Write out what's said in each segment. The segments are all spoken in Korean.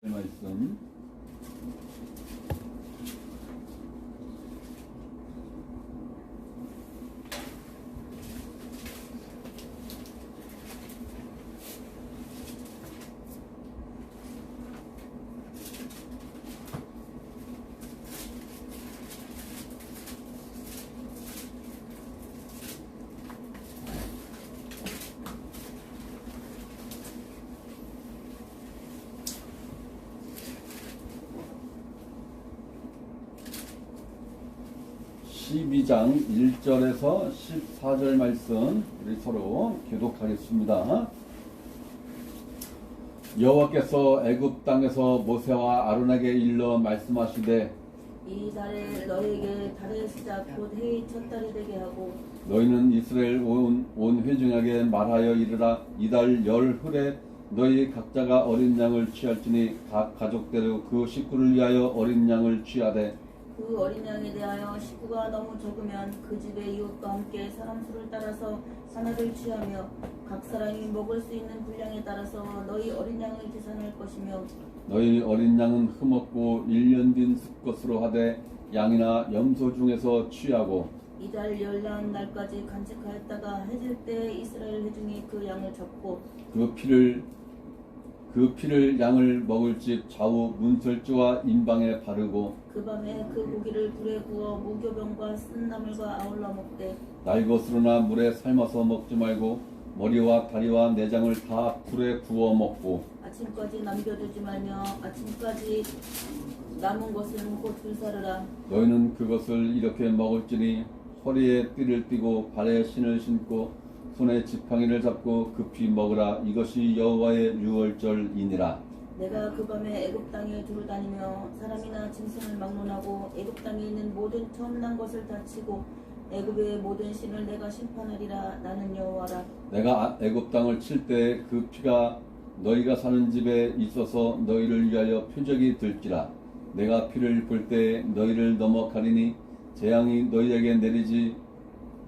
말씀 (12장) 1절에서 14절 말씀 우리 서로 교독하겠습니다. 여호와께서 애굽 땅에서 모세와 아론에게 일러 말씀하시되 이 달에 너에게 달의 시작 곧 해의 첫 달이 되게 하고 너희는 이스라엘 온 회중에게 말하여 이르라. 이달 열흘에 너희 각자가 어린 양을 취할지니 각 가족대로 그 식구를 위하여 어린 양을 취하되 그 어린 양에 대하여 식구가 너무 적으면 그 집의 이웃과 함께 사람 수를 따라서 하나를 취하며 각 사람이 먹을 수 있는 분량에 따라서 너희 어린 양을 계산할 것이며 너희 어린 양은 흠없고 1년 된 숫것으로 하되 양이나 염소 중에서 취하고 이달 열나은 날까지 간직하였다가 해질 때 이스라엘 회중이 그 양을 접고 그 피를 양을 먹을 집 좌우 문설주와 임방에 바르고 그 밤에 그 고기를 불에 구워 무교병과 쓴 나물과 아울러 먹되 날 것으로나 물에 삶아서 먹지 말고 머리와 다리와 내장을 다 불에 구워 먹고 아침까지 남겨두지 말며 아침까지 남은 것은 곧 불사르라. 너희는 그것을 이렇게 먹을지니 허리에 띠를 띠고 발에 신을 신고 손에 지팡이를 잡고 급히 먹으라. 이것이 여호와의 유월절이니라. 내가 그 밤에 애굽 땅에 두루 다니며 사람이나 짐승을 막론하고 애굽 땅에 있는 모든 처음 난 것을 다 치고 애굽의 모든 신을 내가 심판하리라. 나는 여호와라. 내가 애굽 땅을 칠 때 그 피가 너희가 사는 집에 있어서 너희를 위하여 표적이 될지라. 내가 피를 볼 때 너희를 넘어가리니 재앙이 너희에게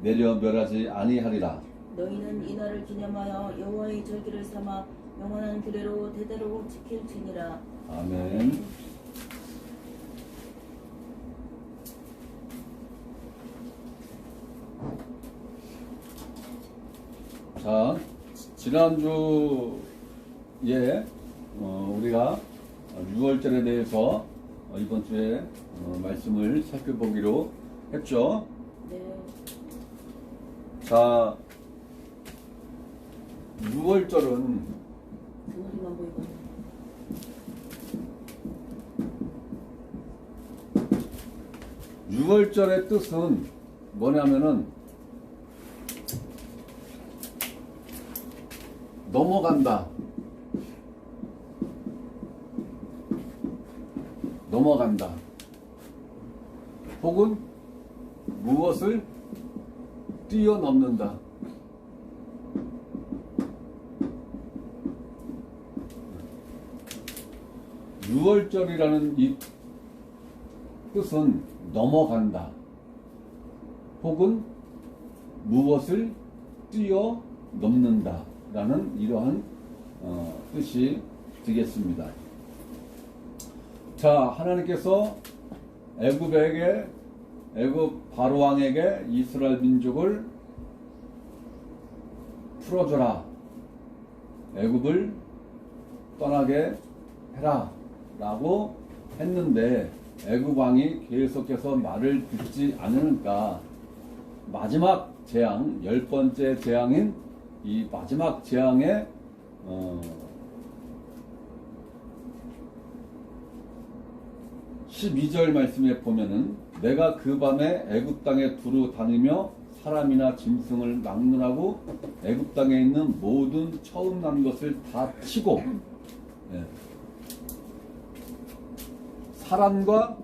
내려 멸하지 아니하리라. 너희는 이날을 기념하여 여호와의 절기를 삼아 영원한 규례로 대대로 지킬지니라. 아멘. 자, 지난주에 우리가 6월절에 대해서 이번 주에 말씀을 살펴보기로 했죠. 네. 자, 6월절은 부모님만 보이고 6월절의 뜻은 뭐냐면은 넘어간다, 혹은 무엇을 뛰어넘는다. 유월절이라는 이 뜻은 넘어간다, 혹은 무엇을 뛰어넘는다 라는 이러한 뜻이 되겠습니다. 자, 하나님께서 애굽 바로왕에게 이스라엘 민족을 풀어줘라, 애굽을 떠나게 해라 라고 했는데 애굽 왕이 계속해서 말을 듣지 않으니까 마지막 재앙, 10번째 재앙인 이 마지막 재앙의 12절 말씀에 보면은 내가 그 밤에 애굽 땅에 두루 다니며 사람이나 짐승을 막론하고 애굽 땅에 있는 모든 처음 난 것을 다 치고 사람과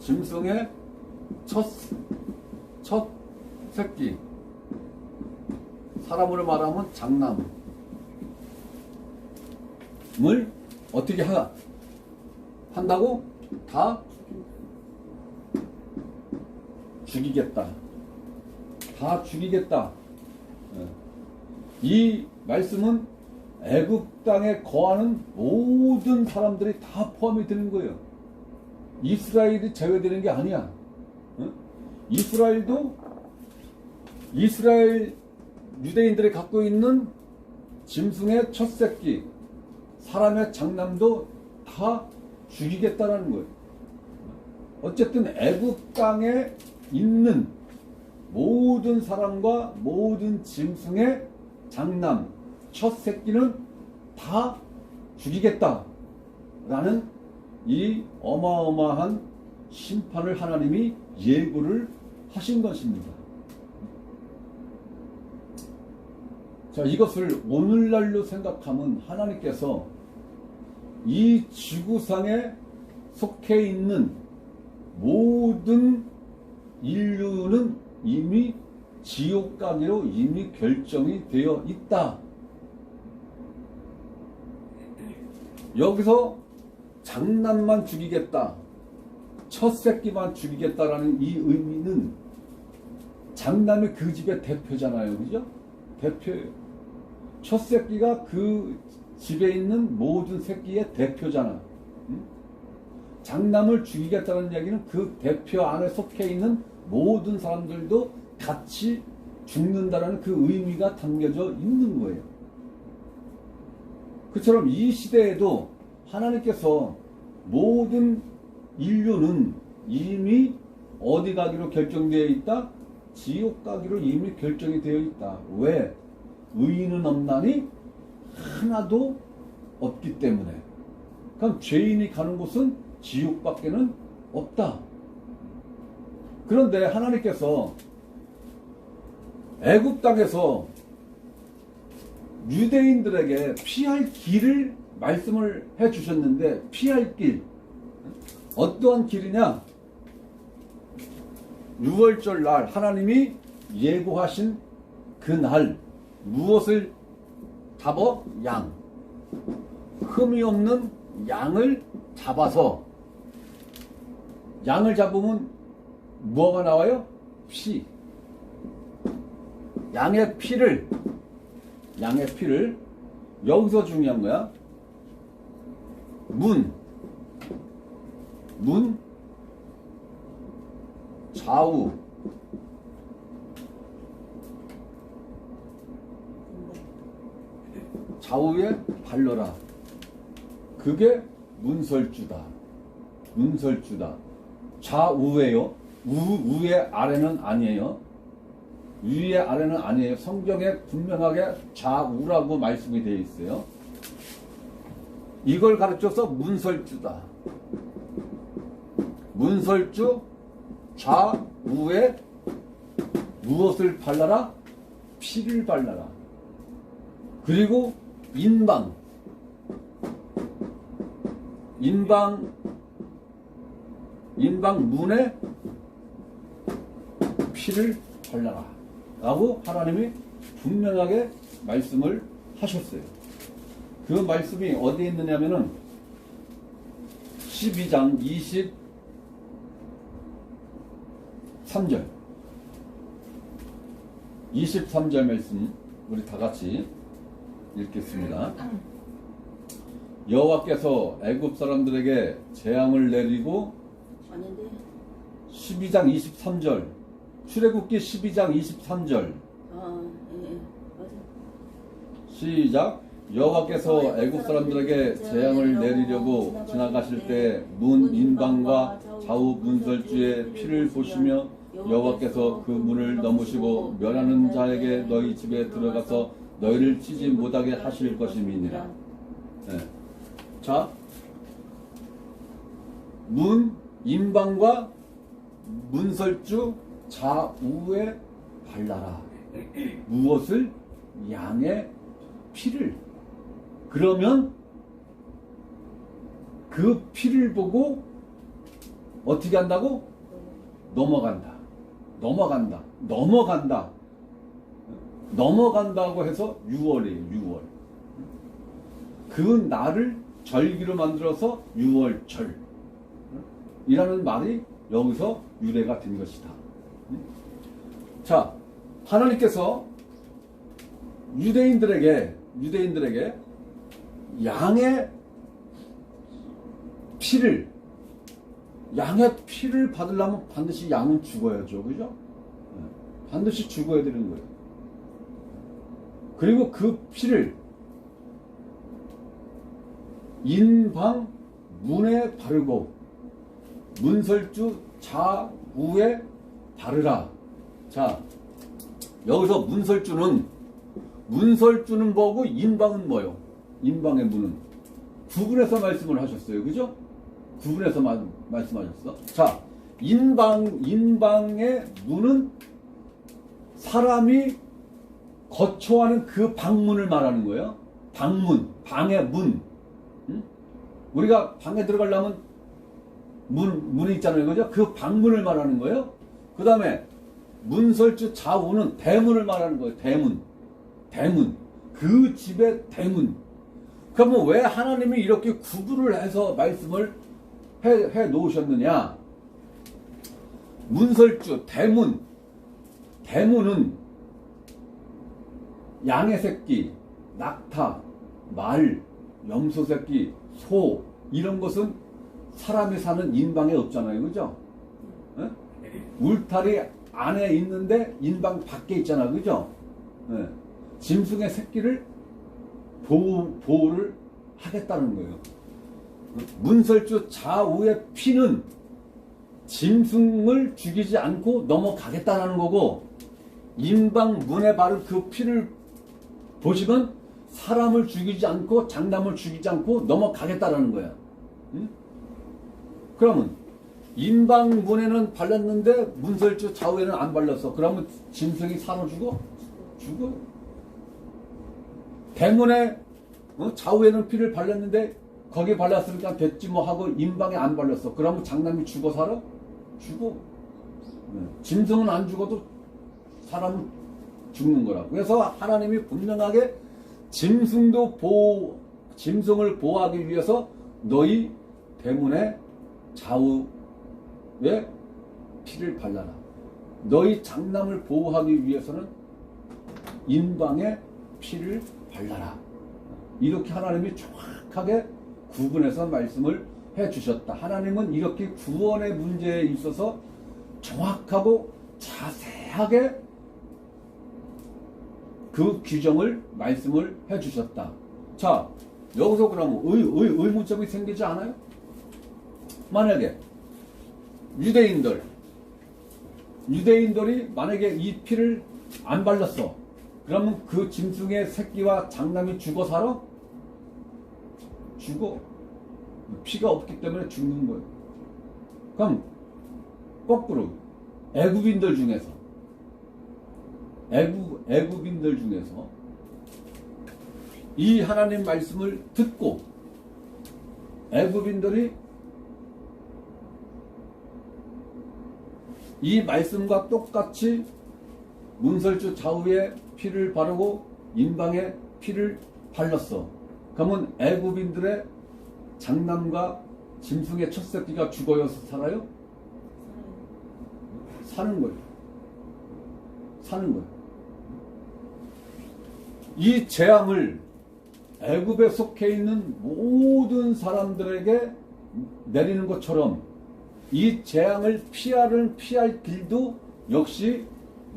짐승의 첫 새끼, 사람으로 말하면 장남을 어떻게 한다고? 다 죽이겠다. 이 말씀은 애굽 땅에 거하는 모든 사람들이 다 포함이 되는 거예요. 이스라엘이 제외되는 게 아니야. 응? 이스라엘도 이스라엘 유대인들이 갖고 있는 짐승의 첫 새끼, 사람의 장남도 다 죽이겠다라는 거예요. 어쨌든 애굽 땅에 있는 모든 사람과 모든 짐승의 장남, 첫 새끼는 다 죽이겠다라는 이 어마어마한 심판을 하나님이 예고를 하신 것입니다. 자, 이것을 오늘날로 생각하면 하나님께서 이 지구상에 속해 있는 모든 인류는 이미 지옥 가기로 이미 결정이 되어 있다. 여기서 장남만 죽이겠다, 첫 새끼만 죽이겠다라는 이 의미는 장남이 그 집의 대표잖아요. 그죠? 대표예요. 첫 새끼가 그 집에 있는 모든 새끼의 대표잖아. 응? 장남을 죽이겠다는 얘기는 그 대표 안에 속해 있는 모든 사람들도 같이 죽는다라는 그 의미가 담겨져 있는 거예요. 그처럼 이 시대에도 하나님께서 모든 인류는 이미 어디 가기로 결정되어 있다? 지옥 가기로 이미 결정이 되어 있다. 왜? 의인은 없나니 하나도 없기 때문에. 그럼 죄인이 가는 곳은 지옥밖에는 없다. 그런데 하나님께서 애굽 땅에서 유대인들에게 피할 길을 말씀을 해 주셨는데, 피할 길 어떠한 길이냐? 6월절 날 하나님이 예고하신 그 날 무엇을 잡어? 양. 흠이 없는 양을 잡아서, 양을 잡으면 뭐가 나와요? 피. 양의 피를 여기서 중요한 거야. 문 좌우 좌우에 발라라. 그게 문설주다. 좌우에요. 우의 아래는 아니에요. 위의 아래는 아니에요. 성경에 분명하게 좌우라고 말씀이 되어 있어요. 이걸 가르쳐서 문설주다. 문설주 좌우에 무엇을 발라라? 피를 발라라. 그리고 인방 문에 피를 발라라 라고 하나님이 분명하게 말씀을 하셨어요. 그 말씀이 어디에 있느냐면은 12장 23절 말씀 우리 다 같이 읽겠습니다. 여호와께서 애굽 사람들에게 재앙을 내리고, 아닌데 12장 23절, 출애굽기 12장 23절. 예, 맞아. 시작. 여호와께서 애굽 사람들에게 재앙을 내리려고 지나가실 때 문 인방과 좌우 문설주의 피를 보시며 여호와께서 그 문을 넘으시고 멸하는 자에게 너희 집에 들어가서 너희를 치지 못하게 하실 것임이니라. 네. 자, 문 인방과 문설주 좌우에 발라라. 무엇을? 양의 피를. 그러면 그 피를 보고 어떻게 한다고? 넘어간다고 해서 6월이에요. 6월. 그 날을 절기로 만들어서 6월절 이라는 말이 여기서 유래가 된 것이다. 자, 하나님께서 유대인들에게 양의 피를 받으려면 반드시 양은 죽어야죠. 그죠? 반드시 죽어야 되는 거예요. 그리고 그 피를 인방 문에 바르고 문설주 좌우에 바르라. 자, 여기서 문설주는 뭐고 인방은 뭐요? 인방의 문은 구분해서 말씀을 하셨어요. 그죠? 구분해서 말씀하셨어. 자, 인방의 문은 사람이 거처하는 그 방문을 말하는 거예요. 방문, 방의 문. 응? 우리가 방에 들어가려면 문이 있잖아요. 그죠? 그 방문을 말하는 거예요. 그 다음에 문설주 좌우는 대문을 말하는 거예요. 대문. 그 집의 대문. 그러면 왜 하나님이 이렇게 구분을 해서 말씀을 해 놓으셨느냐? 문설주, 대문은 양의 새끼, 낙타, 말, 염소 새끼, 소 이런 것은 사람이 사는 인방에 없잖아요. 그죠? 에? 울타리 안에 있는데 인방 밖에 있잖아. 그죠? 에. 짐승의 새끼를 보호를 하겠다는 거예요. 문설주 좌우의 피는 짐승을 죽이지 않고 넘어가겠다는 거고, 인방 문에 바른 그 피를 보시면 사람을 죽이지 않고 장남을 죽이지 않고 넘어가겠다는 거야. 응? 그러면 인방 문에는 발랐는데 문설주 좌우에는 안 발랐어. 그러면 짐승이 살아 죽어? 죽어. 대문에 좌우에는 피를 발랐는데 거기에 발랐으니까 됐지 뭐 하고 인방에 안 발랐어. 그러면 장남이 죽어 살아? 죽어. 짐승은 안 죽어도 사람은 죽는 거라고. 그래서 하나님이 분명하게 짐승을 보호하기 위해서 너희 대문에 좌우에 피를 발라라. 너희 장남을 보호하기 위해서는 인방에 피를 발라라. 이렇게 하나님이 정확하게 구분해서 말씀을 해주셨다. 하나님은 이렇게 구원의 문제에 있어서 정확하고 자세하게 그 규정을 말씀을 해주셨다. 자, 여기서 그러면 의문점이 생기지 않아요? 만약에 유대인들이 만약에 이 피를 안 발랐어. 그러면 그 짐승의 새끼와 장남이 죽어 살아? 죽어. 피가 없기 때문에 죽는 거예요. 그럼 거꾸로 애굽인들 중에서 이 하나님 말씀을 듣고 애굽인들이 이 말씀과 똑같이 문설주 좌우에 피를 바르고 인방에 피를 발랐어. 그러면 애굽인들의 장남과 짐승의 첫 새끼가 죽어서 살아요? 사는 거예요. 이 재앙을 애굽에 속해 있는 모든 사람들에게 내리는 것처럼 이 재앙을 피할 길도 역시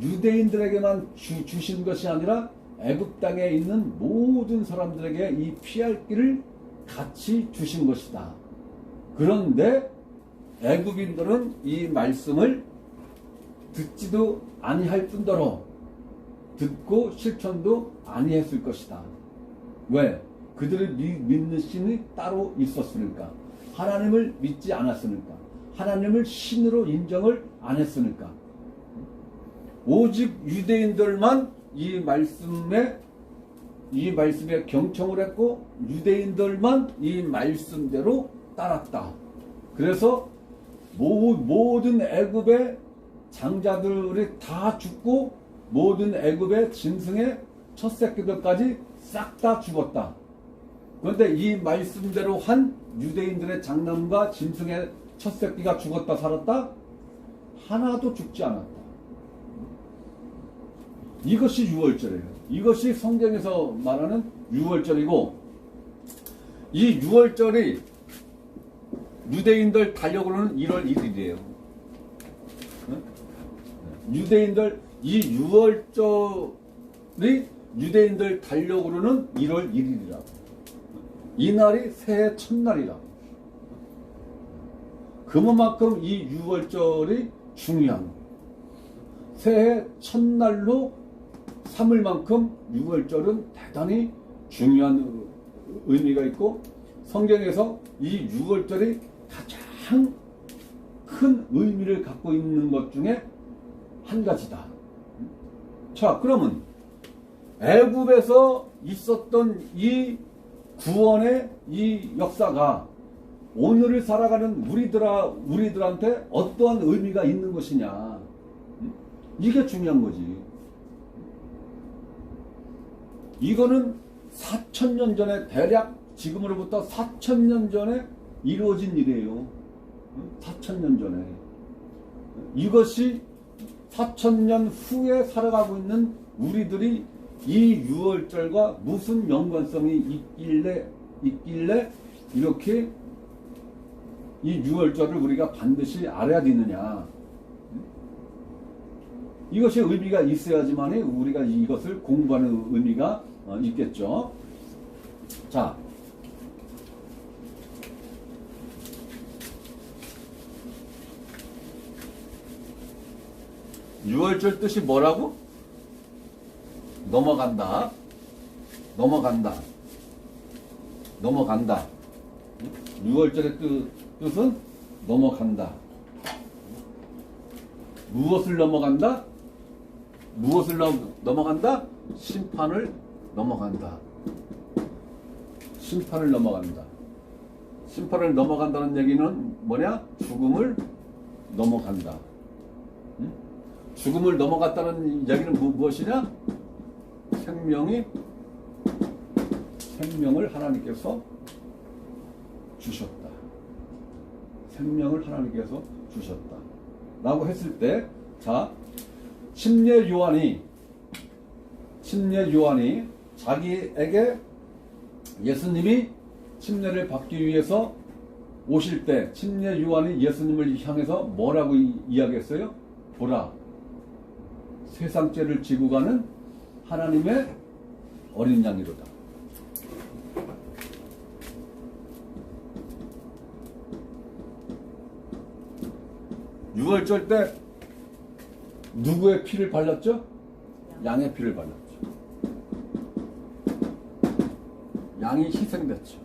유대인들에게만 주신 것이 아니라 애굽 땅에 있는 모든 사람들에게 이 피할 길을 같이 주신 것이다. 그런데 애굽인들은 이 말씀을 듣지도 아니할 뿐더러 듣고 실천도 아니했을 것이다. 왜? 그들이 믿는 신이 따로 있었으니까. 하나님을 믿지 않았으니까. 하나님을 신으로 인정을 안 했으니까. 오직 유대인들만 이 말씀에 경청을 했고 유대인들만 이 말씀대로 따랐다. 그래서 모든 애굽의 장자들이 다 죽고 모든 애굽의 짐승의 첫 새끼들까지 싹 다 죽었다. 그런데 이 말씀대로 한 유대인들의 장남과 짐승의 첫 새끼가 죽었다 살았다? 하나도 죽지 않았다. 이것이 유월절이에요. 이것이 성경에서 말하는 유월절이고, 이 유월절이 유대인들 달력으로는 1월 1일이에요. 유대인들 이 유월절이 유대인들 달력으로는 1월 1일이라고. 이날이 새해 첫날이라고. 그만큼 이 유월절이 중요한, 새해 첫날로 삼을 만큼 유월절은 대단히 중요한 의미가 있고, 성경에서 이 유월절이 가장 큰 의미를 갖고 있는 것 중에 한 가지다. 자, 그러면 애굽에서 있었던 이 구원의 이 역사가 오늘을 살아가는 우리들한테 어떠한 의미가 있는 것이냐, 이게 중요한 거지. 이거는 4,000년 전에, 대략 지금으로부터 4,000년 전에 이루어진 일이에요. 4,000년 전에. 이것이 4,000년 후에 살아가고 있는 우리들이 이 유월절과 무슨 연관성이 있길래 이렇게 이 유월절을 우리가 반드시 알아야 되느냐. 이것이 의미가 있어야지만 우리가 이것을 공부하는 의미가 있겠죠. 자, 유월절 뜻이 뭐라고? 넘어간다. 넘어간다. 넘어간다. 유월절의 뜻은 넘어간다. 무엇을 넘어간다? 무엇을 넘어간다? 심판을 넘어간다. 심판을 넘어간다. 심판을 넘어간다는 얘기는 뭐냐? 죽음을 넘어간다. 응? 죽음을 넘어갔다는 얘기는 무엇이냐? 생명을 하나님께서 주셨다. 생명을 하나님께서 주셨다. 라고 했을 때, 자, 침례 요한이 자기에게 예수님이 침례를 받기 위해서 오실 때 침례 요한이 예수님을 향해서 뭐라고 이야기했어요? 보라, 세상 죄를 지고 가는 하나님의 어린 양이로다. 유월절 때 누구의 피를 발랐죠? 양의 피를 발랐죠. 양이 희생됐죠.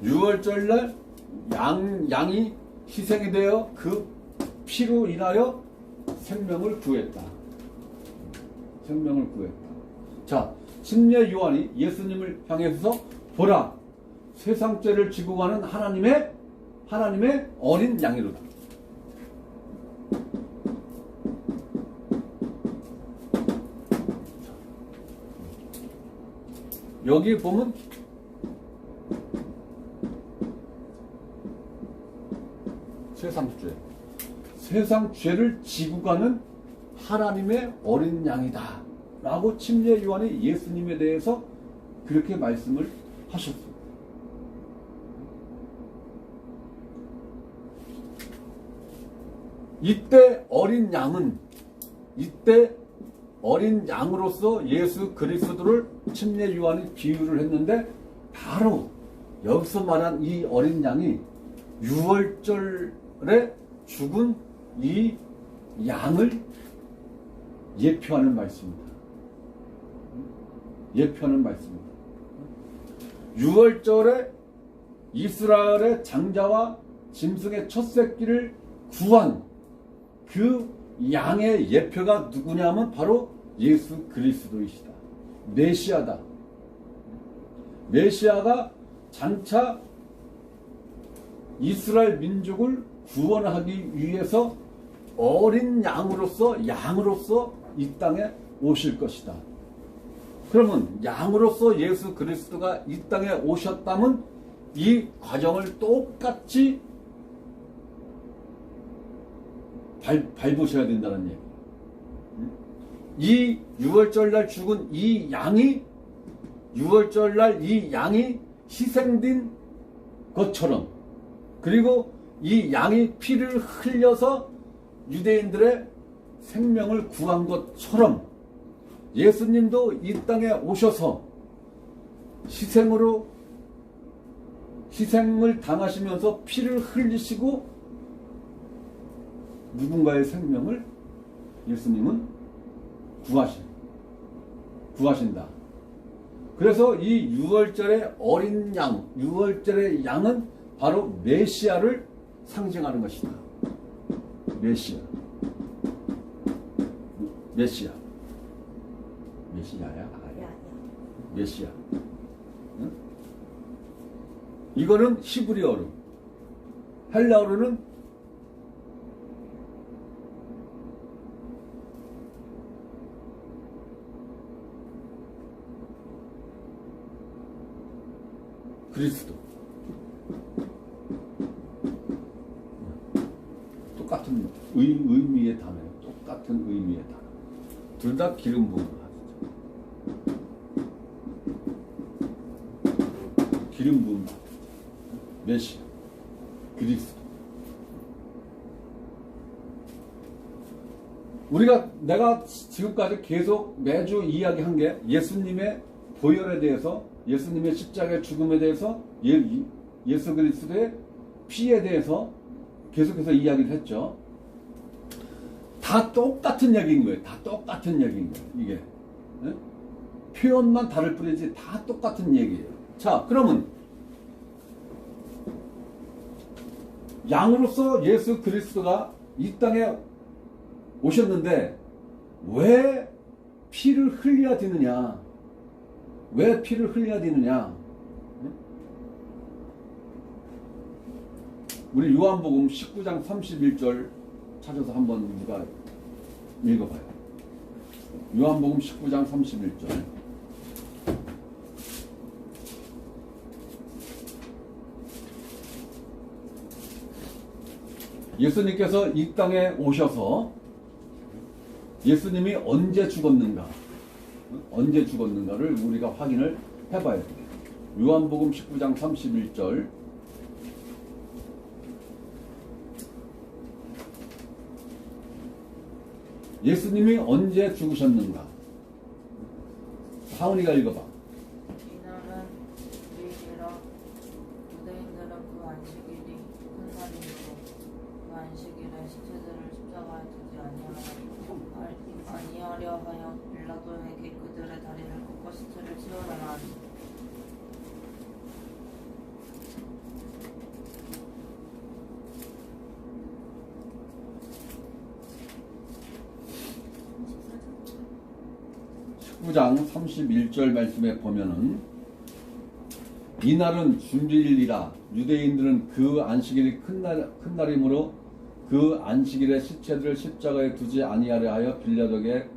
유월절날 양이 희생이 되어 그 피로 인하여 생명을 구했다. 생명을 구했다. 자, 침례 요한이 예수님을 향해서 보라, 세상 죄를 지고 가는 하나님의 어린 양이로다. 여기 보면 세상 죄를 지고 가는 하나님의 어린 양이다 라고 침례 요한이 예수님에 대해서 그렇게 말씀을 하셨습니다. 이때 어린 양으로서 예수 그리스도를 침례 요한이 비유를 했는데, 바로 여기서 말한 이 어린 양이 유월절에 죽은 이 양을 예표하는 말씀입니다. 예표하는 말씀입니다. 유월절에 이스라엘의 장자와 짐승의 첫 새끼를 구한 그 양의 예표가 누구냐면 바로 예수 그리스도이시다. 메시아다. 메시아가 장차 이스라엘 민족을 구원하기 위해서 어린 양으로서 이 땅에 오실 것이다. 그러면 양으로서 예수 그리스도가 이 땅에 오셨다면 이 과정을 똑같이 밟으셔야 된다는 얘기. 이 6월절 날 죽은 이 양이 6월절 날 이 양이 희생된 것처럼, 그리고 이 양이 피를 흘려서 유대인들의 생명을 구한 것처럼 예수님도 이 땅에 오셔서 희생을 당하시면서 피를 흘리시고 누군가의 생명을 예수님은 구하신다. 그래서 이 6월절의 어린 양, 6월절의 양은 바로 메시아를 상징하는 것이다. 메시아야? 메시아. 응? 이거는 히브리어로, 헬라어로는 그리스도. 똑같은 의미의 단어예요. 똑같은 의미의 단어. 둘 다 기름 부음을 하죠. 기름 부음. 메시아. 그리스도. 내가 지금까지 계속 매주 이야기한 게 예수님의 보혈에 대해서, 예수님의 십자가의 죽음에 대해서, 예수 그리스도의 피에 대해서 계속해서 이야기를 했죠. 다 똑같은 얘기인 거예요. 다 똑같은 얘기인 거예요. 이게. 네? 표현만 다를 뿐이지 다 똑같은 얘기예요. 자, 그러면 양으로서 예수 그리스도가 이 땅에 오셨는데 왜 피를 흘려야 되느냐? 왜 피를 흘려야 되느냐? 우리 요한복음 19장 31절 찾아서 한번 우리가 읽어봐요. 요한복음 19장 31절. 예수님께서 이 땅에 오셔서 예수님이 언제 죽었는가를 우리가 확인을 해봐야 돼요. 요한복음 19장 31절. 예수님이 언제 죽으셨는가? 하은이가 읽어봐. 이날은 주일이라 유대인들은 그 안식일이 큰 날이므로 그 안식일에 시체들을 십자가에 두지 아니하려 하여 빌라도에게 그들의 다리를 꺾어 시체를 치우라 하니 장 31절 말씀에 보면은 이날은 준비일이라 유대인들은 그 안식일이 큰 날이므로 그 안식일에 시체들을 십자가에 두지 아니하려 하여 빌라도에게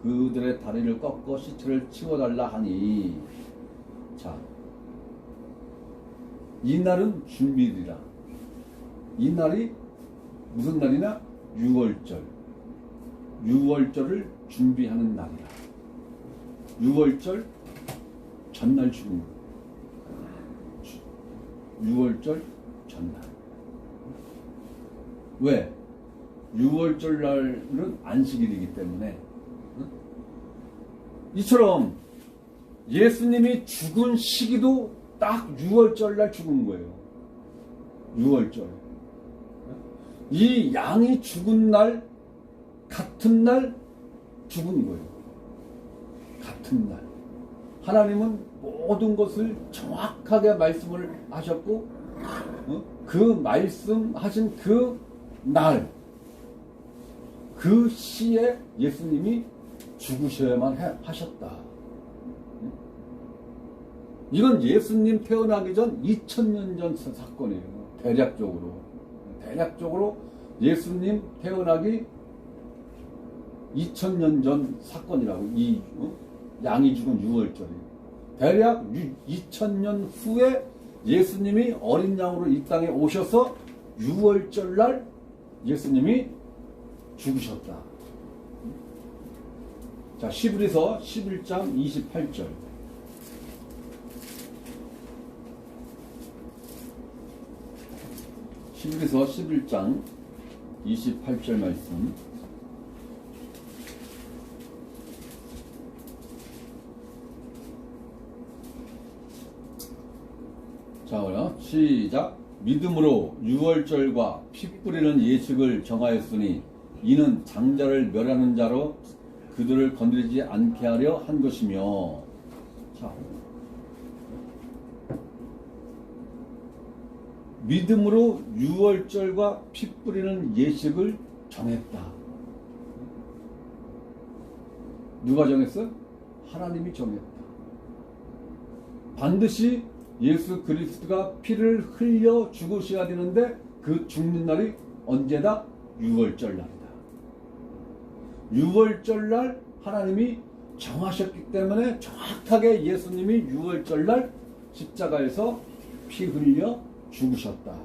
그들의 다리를 꺾어 시체를 치워달라 하니. 자, 이 날은 준비일이라. 이 날이 무슨 날이냐? 6월절을 준비하는 날이라. 6월절 전날 죽은 거예요. 6월절 전날. 왜? 6월절 날은 안식일이기 때문에. 이처럼 예수님이 죽은 시기도 딱 6월절 날 죽은 거예요. 6월절. 이 양이 죽은 날, 같은 날 죽은 거예요. 같은 날. 하나님은 모든 것을 정확하게 말씀을 하셨고, 그 말씀하신 그 날, 그 시에 예수님이 죽으셔야만 하셨다. 이건 예수님 태어나기 전 2000년 전 사건이에요. 대략적으로 예수님 태어나기 2000년 전 사건이라고. 이 양이 죽은 6월절이 대략 2000년 후에 예수님이 어린 양으로 이 땅에 오셔서 6월절 날 예수님이 죽으셨다. 자, 시브리서 11장 28절. 시브리서 11장 28절 말씀. 자, 그럼 시작. 믿음으로 유월절과 피 뿌리는 예식을 정하였으니 이는 장자를 멸하는 자로 그들을 건드리지 않게 하려 한 것이며. 자, 믿음으로 유월절과 피 뿌리는 예식을 정했다. 누가 정했어? 하나님이 정했다. 반드시 예수 그리스도가 피를 흘려 죽으셔야 되는데 그 죽는 날이 언제다? 유월절 날이다. 유월절 날 하나님이 정하셨기 때문에 정확하게 예수님이 유월절 날 십자가에서 피 흘려 죽으셨다.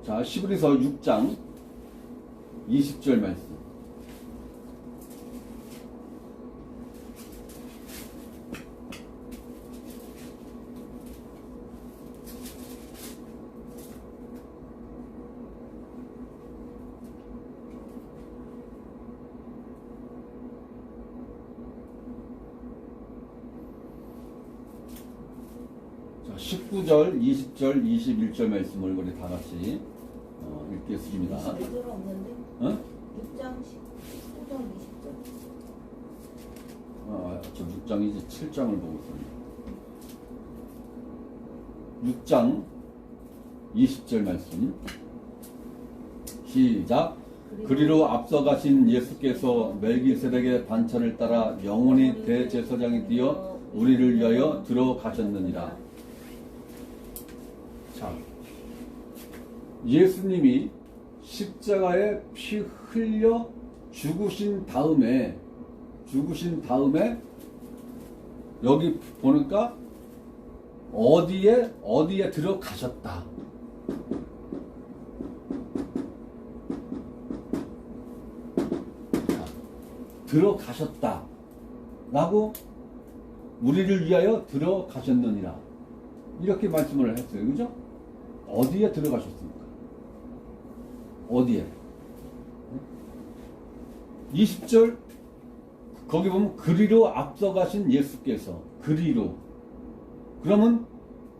자, 시브리서 6장 20절 말씀. 자, 19절, 20절, 21절 말씀을 우리 다 같이 읽겠습니다. 21절은 없는데? 어? 6장 19절 20절. 저 6장이지 7장을 보고 있었네. 6장 20절 말씀. 시작. 그리로 앞서가신 예수께서 멜기세덱의 반찬을 따라 영원히 대제사장이 되어 우리를 위하여 들어가셨느니라. 자, 예수님이 십자가에 피 흘려 죽으신 다음에 여기 보니까 어디에 들어가셨다. 자, 들어가셨다 라고 우리를 위하여 들어가셨느니라 이렇게 말씀을 했어요. 그죠? 어디에 들어가셨습니까? 어디에? 20절 거기 보면 그리로 앞서가신 예수께서 그리로. 그러면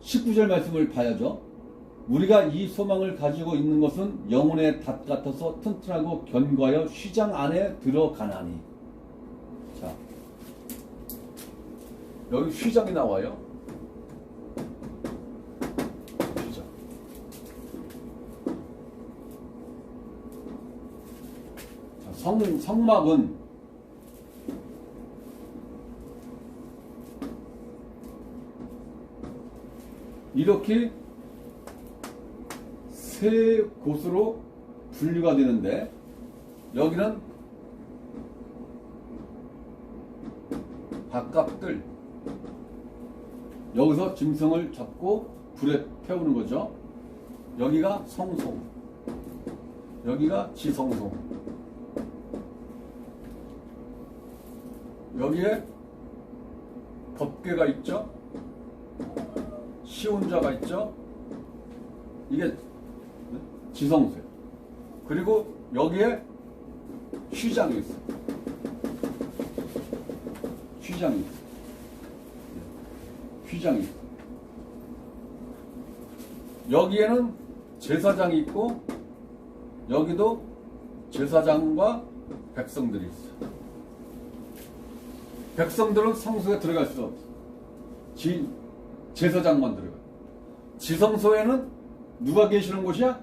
19절 말씀을 봐야죠. 우리가 이 소망을 가지고 있는 것은 영혼의 닷 같아서 튼튼하고 견고하여 휘장 안에 들어가나니. 자, 여기 휘장이 나와요. 휘장. 자, 성막은 이렇게 세 곳으로 분류가 되는데 여기는 바깥들, 여기서 짐승을 잡고 불에 태우는 거죠. 여기가 성소, 여기가 지성소. 여기에 법궤가 있죠. 시온자가 있죠. 이게 지성소예요. 그리고 여기에 휘장이 있어요. 휘장이 있어요. 휘장이 있어요. 여기에는 제사장이 있고 여기도 제사장과 백성들이 있어요. 백성들은 성소에 들어갈 수 없어요. 제사장만 들어가요. 지성소에는 누가 계시는 곳이야?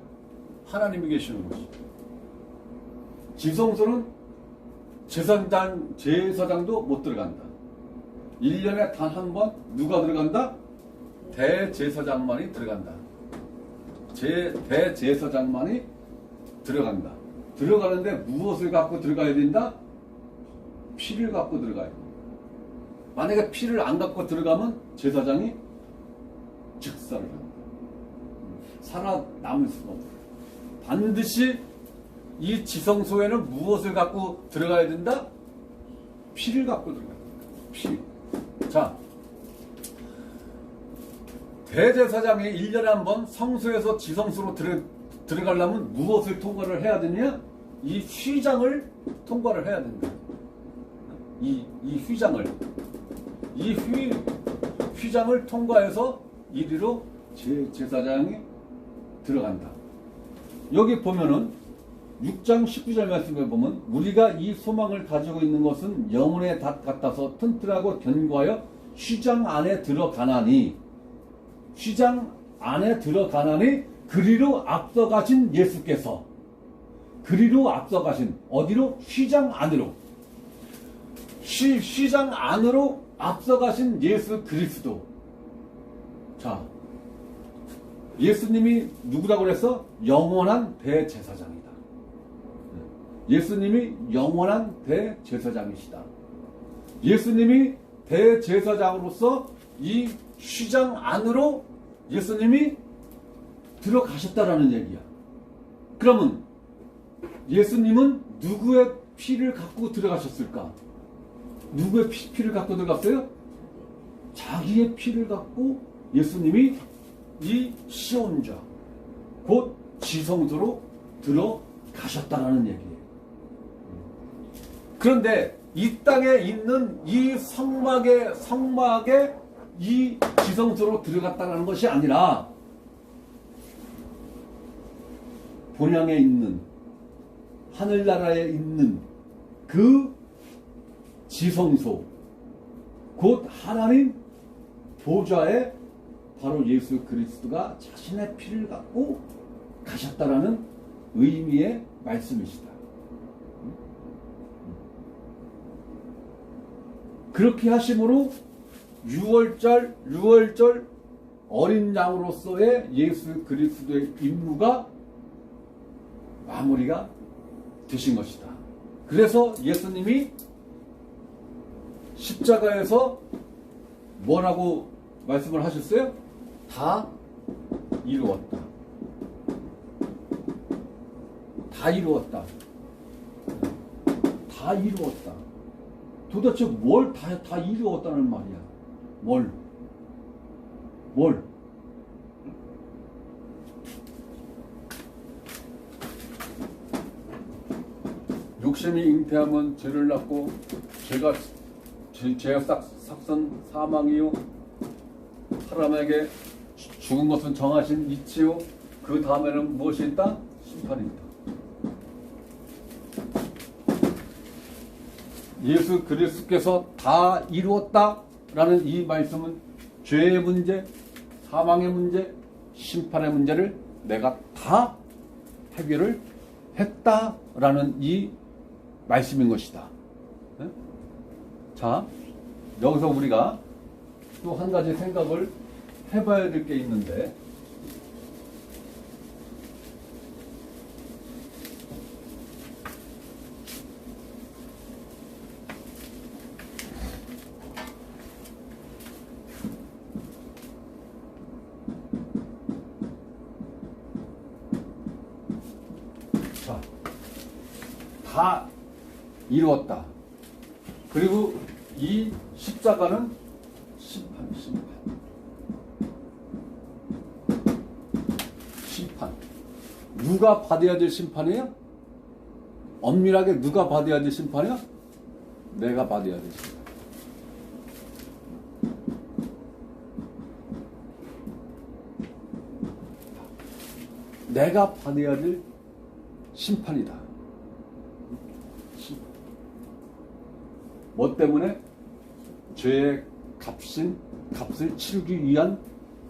하나님이 계시는 곳이야. 지성소는 제사장도 못 들어간다. 1년에 단 한 번 누가 들어간다? 대제사장만이 들어간다. 대제사장만이 들어간다. 들어가는데 무엇을 갖고 들어가야 된다? 피를 갖고 들어가야 된다. 만약에 피를 안 갖고 들어가면 제사장이 즉사를 합니다. 살아남을 수가 없어요. 반드시 이 지성소에는 무엇을 갖고 들어가야 된다? 피를 갖고 들어가야 된다. 피. 자, 대제사장이 1년에 한 번 성소에서 지성소로 들어가려면 무엇을 통과를 해야 되냐? 이 휘장을 통과를 해야 된다. 이 휘장을. 이 휘장을 통과해서 이리로 제사장이 들어간다. 여기 보면은 6장 19절 말씀에 보면 우리가 이 소망을 가지고 있는 것은 영혼의 닷 같아서 튼튼하고 견고하여 휘장 안에 들어가나니 휘장 안에 들어가나니 그리로 앞서가신 예수께서 그리로 앞서가신 어디로? 휘장 안으로 휘장 안으로 앞서가신 예수 그리스도. 자, 예수님이 누구라고 그랬어? 영원한 대제사장이다. 예수님이 영원한 대제사장이시다. 예수님이 대제사장으로서 이 휘장 안으로 예수님이 들어가셨다라는 얘기야. 그러면 예수님은 누구의 피를 갖고 들어가셨을까? 누구의 피를 갖고 들어갔어요? 자기의 피를 갖고 예수님이 이 시온좌 곧 지성소로 들어가셨다라는 얘기예요. 그런데 이 땅에 있는 이 성막에 이 지성소로 들어갔다는 것이 아니라 본향에 있는 하늘나라에 있는 그 지성소 곧 하나님 보좌에 바로 예수 그리스도가 자신의 피를 갖고 가셨다라는 의미의 말씀이시다. 그렇게 하심으로 6월절 어린 양으로서의 예수 그리스도의 임무가 마무리가 되신 것이다. 그래서 예수님이 십자가에서 뭐라고 말씀을 하셨어요? 다 이루었다. 다 이루었다. 다 이루었다. 도대체 뭘 다 이루었다는 말이야? 뭘? 욕심이 잉태하면 죄를 낳고 죄의 삭선 사망이요 사람에게 죽은 것은 정하신 이치요 그 다음에는 무엇이 있다? 심판이 있다. 예수 그리스도께서 다 이루었다라는 이 말씀은 죄의 문제, 사망의 문제, 심판의 문제를 내가 다 해결을 했다라는 이 말씀인 것이다. 네? 자, 여기서 우리가 또 한 가지 생각을 해봐야 될 게 있는데, 자, 다 이루었다. 그리고 이 십자가는 심판. 누가 받아야 될 심판이에요? 엄밀하게 누가 받아야 될 심판이야? 내가 받아야 될 심판. 내가 받아야 될 심판이다. 뭐 때문에? 죄의 값을 치르기 위한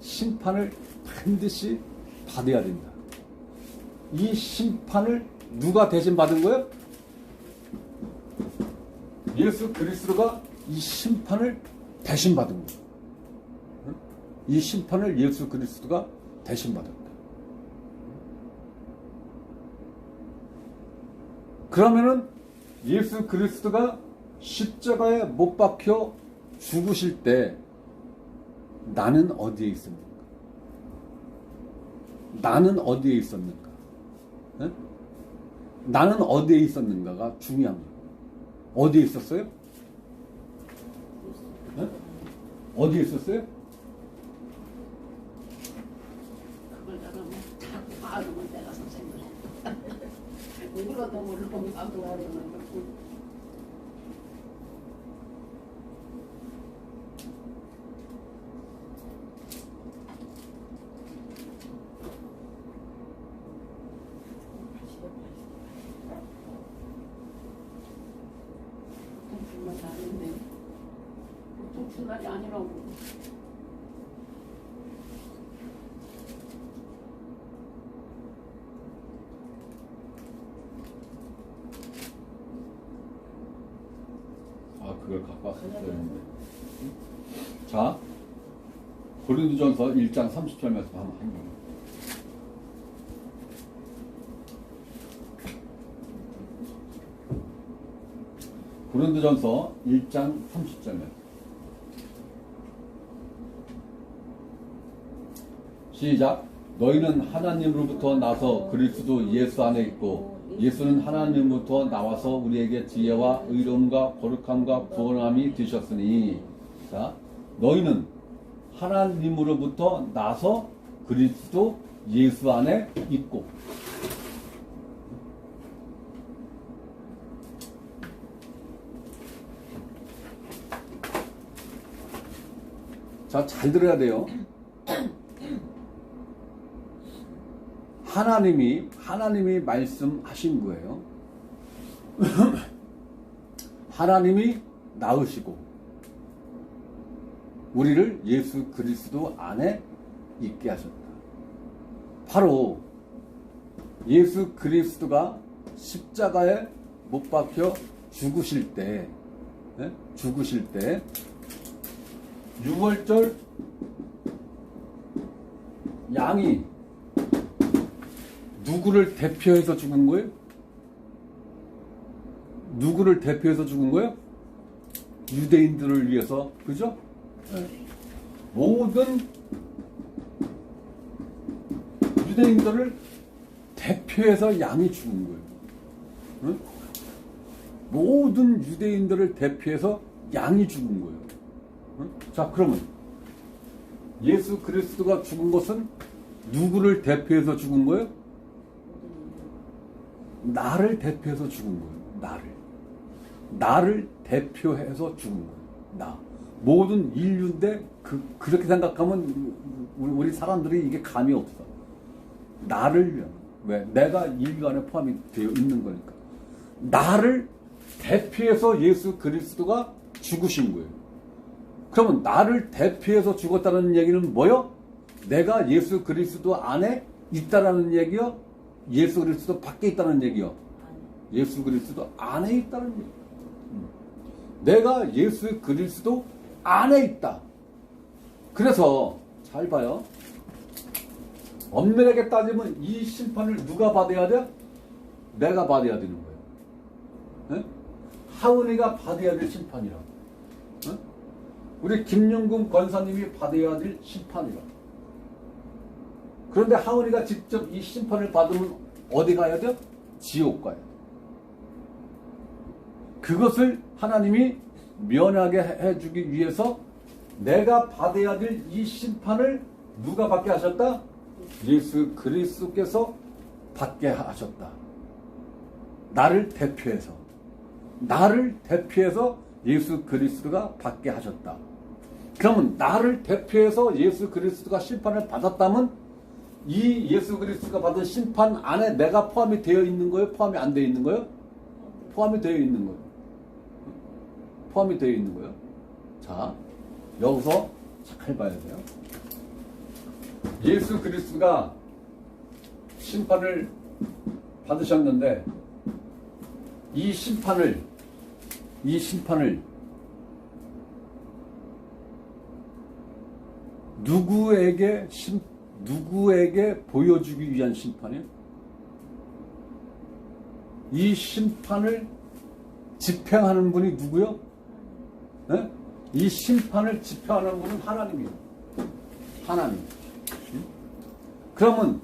심판을 반드시 받아야 된다. 이 심판을 누가 대신 받은 거예요? 예수 그리스도가 이 심판을 대신 받은 거예요. 이 심판을 예수 그리스도가 대신 받은 거예요. 그러면은 예수 그리스도가 십자가에 못 박혀 죽으실 때 나는 어디에 있습니까? 나는 어디에 있었는가? 네? 나는 어디에 있었는가가 중요합니다. 어디에 있었어요? 네? 어디에 있었어요? 그걸 내가 다 알면 내가 선생님을 해. 이것도 모르고 나도 알면 정말 잘했네. 보통 중간이 아니라고. 아, 그걸 갖고 왔었어야 했는데. 자, 고린도전서 1장 30절 말씀 한번 합니다. 고린도전서 1장 30절 말씀. 시작. 너희는 하나님으로부터 나서 그리스도 예수 안에 있고 예수는 하나님으로부터 나와서 우리에게 지혜와 의로움과 거룩함과 구원함이 되셨으니. 자, 너희는 하나님으로부터 나서 그리스도 예수 안에 있고. 자, 잘 들어야 돼요. 하나님이 말씀하신 거예요. 하나님이 낳으시고 우리를 예수 그리스도 안에 있게 하셨다. 바로 예수 그리스도가 십자가에 못 박혀 죽으실 때 6월절 양이 누구를 대표해서 죽은 거예요? 누구를 대표해서 죽은 거예요? 유대인들을 위해서, 그죠? 네. 모든 유대인들을 대표해서 양이 죽은 거예요. 네? 모든 유대인들을 대표해서 양이 죽은 거예요. 네? 자, 그러면 예수 그리스도가 죽은 것은 누구를 대표해서 죽은 거예요? 나를 대표해서 죽은 거예요. 나를 대표해서 죽은 거예요. 나. 모든 인류인데 그렇게 생각하면 우리 사람들이 이게 감이 없어. 나를 위한. 왜? 내가 인류 안에 포함이 되어 있는 거니까. 나를 대표해서 예수 그리스도가 죽으신 거예요. 그러면 나를 대표해서 죽었다는 얘기는 뭐요? 내가 예수 그리스도 안에 있다라는 얘기요? 예수 그리스도 밖에 있다는 얘기요? 예수 그리스도 안에 있다는 얘기. 내가 예수 그리스도 안에 있다. 그래서 잘 봐요. 엄밀하게 따지면 이 심판을 누가 받아야 돼? 내가 받아야 되는 거예요. 네? 하은이가 받아야 될 심판이라. 네? 우리 김용금 권사님이 받아야 될 심판이라. 그런데 하은이가 직접 이 심판을 받으면 어디 가야 돼요? 지옥 가야 돼요. 그것을 하나님이 면하게 해주기 위해서 내가 받아야 될 이 심판을 누가 받게 하셨다? 예수 그리스도께서 받게 하셨다. 나를 대표해서 예수 그리스도가 받게 하셨다. 그러면 나를 대표해서 예수 그리스도가 심판을 받았다면 이 예수 그리스도가 받은 심판 안에 내가 포함이 되어 있는 거예요? 포함이 안 되어 있는 거예요? 포함이 되어 있는 거예요. 포함이 되어 있는 거예요. 자, 여기서 잘 봐야 돼요. 예수 그리스도가 심판을 받으셨는데 이 심판을 누구에게 보여주기 위한 심판이에요? 이 심판을 집행하는 분이 누구요? 네? 이 심판을 집행하는 분은 하나님이에요. 하나님. 그러면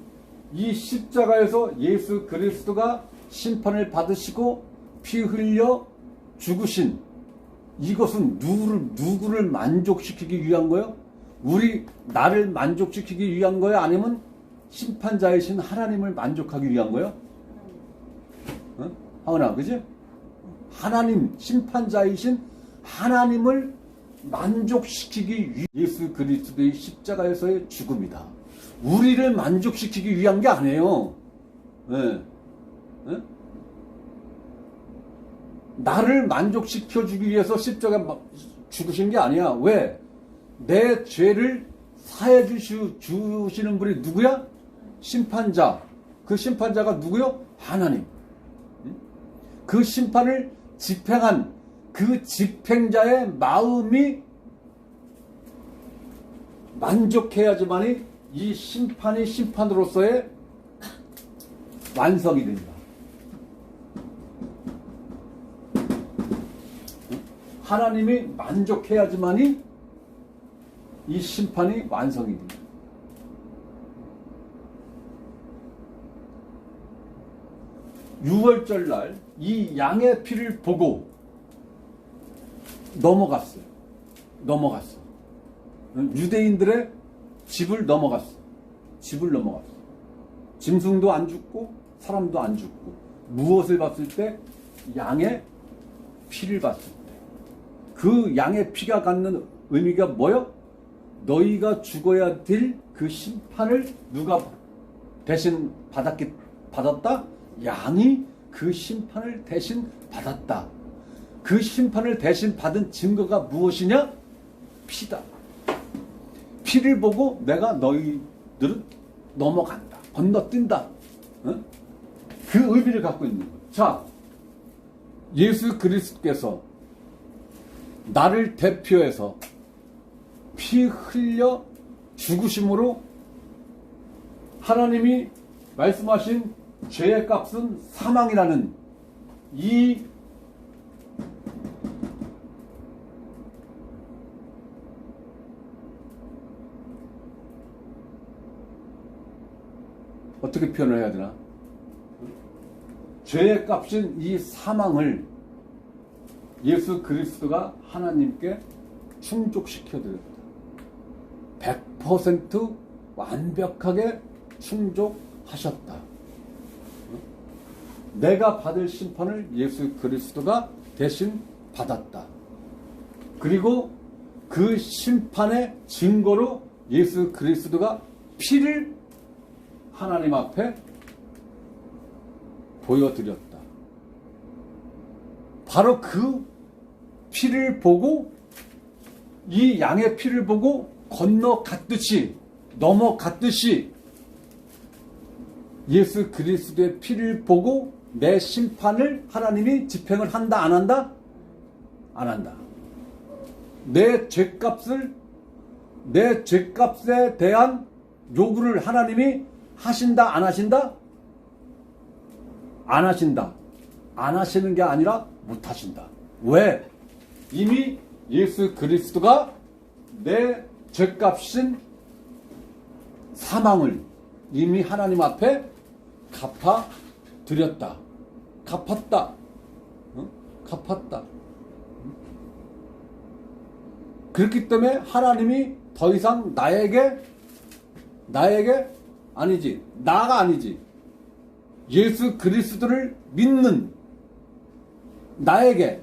이 십자가에서 예수 그리스도가 심판을 받으시고 피 흘려 죽으신 이것은 누구를 만족시키기 위한 거예요? 나를 만족시키기 위한 거예요? 아니면 심판자이신 하나님을 만족하기 위한 거예요? 하은아, 그지? 하나님, 심판자이신 하나님을 만족시키기 위해 예수 그리스도의 십자가에서의 죽음이다. 우리를 만족시키기 위한 게 아니에요. 네. 네? 나를 만족시켜주기 위해서 십자가에 죽으신 게 아니야. 왜? 내 죄를 사해 주시는 분이 누구야? 심판자. 그 심판자가 누구요? 하나님. 그 심판을 집행한 그 집행자의 마음이 만족해야지만이 이 심판이 심판으로서의 완성이 됩니다. 하나님이 만족해야지만이 이 심판이 완성이 됩니다. 유월절 날 이 양의 피를 보고 넘어갔어요. 유대인들의 집을 넘어갔어. 짐승도 안 죽고 사람도 안 죽고 무엇을 봤을 때? 양의 피를 봤을 때. 그 양의 피가 갖는 의미가 뭐요? 너희가 죽어야 될 그 심판을 누가 대신 받았다? 양이 그 심판을 대신 받았다. 그 심판을 대신 받은 증거가 무엇이냐? 피다. 피를 보고 내가 너희들은 넘어간다. 건너뛴다. 어? 그 의미를 갖고 있는 거예요. 자, 예수 그리스도께서 나를 대표해서 피 흘려 죽으심으로 하나님이 말씀하신 죄의 값은 사망이라는 이 어떻게 표현을 해야 되나? 죄의 값인 이 사망을 예수 그리스도가 하나님께 충족시켜드렸다. 100% 완벽하게 충족하셨다. 내가 받을 심판을 예수 그리스도가 대신 받았다. 그리고 그 심판의 증거로 예수 그리스도가 피를 하나님 앞에 보여드렸다. 바로 그 피를 보고 이 양의 피를 보고 넘어갔듯이 예수 그리스도의 피를 보고 내 심판을 하나님이 집행을 한다, 안 한다? 안 한다. 내 죄값에 대한 요구를 하나님이 하신다, 안 하신다? 안 하신다. 안 하시는 게 아니라 못 하신다. 왜? 이미 예수 그리스도가 내 죄값인 사망을 이미 하나님 앞에 갚았다. 갚았다. 그렇기 때문에 하나님이 더 이상 나가 아니지. 예수 그리스도를 믿는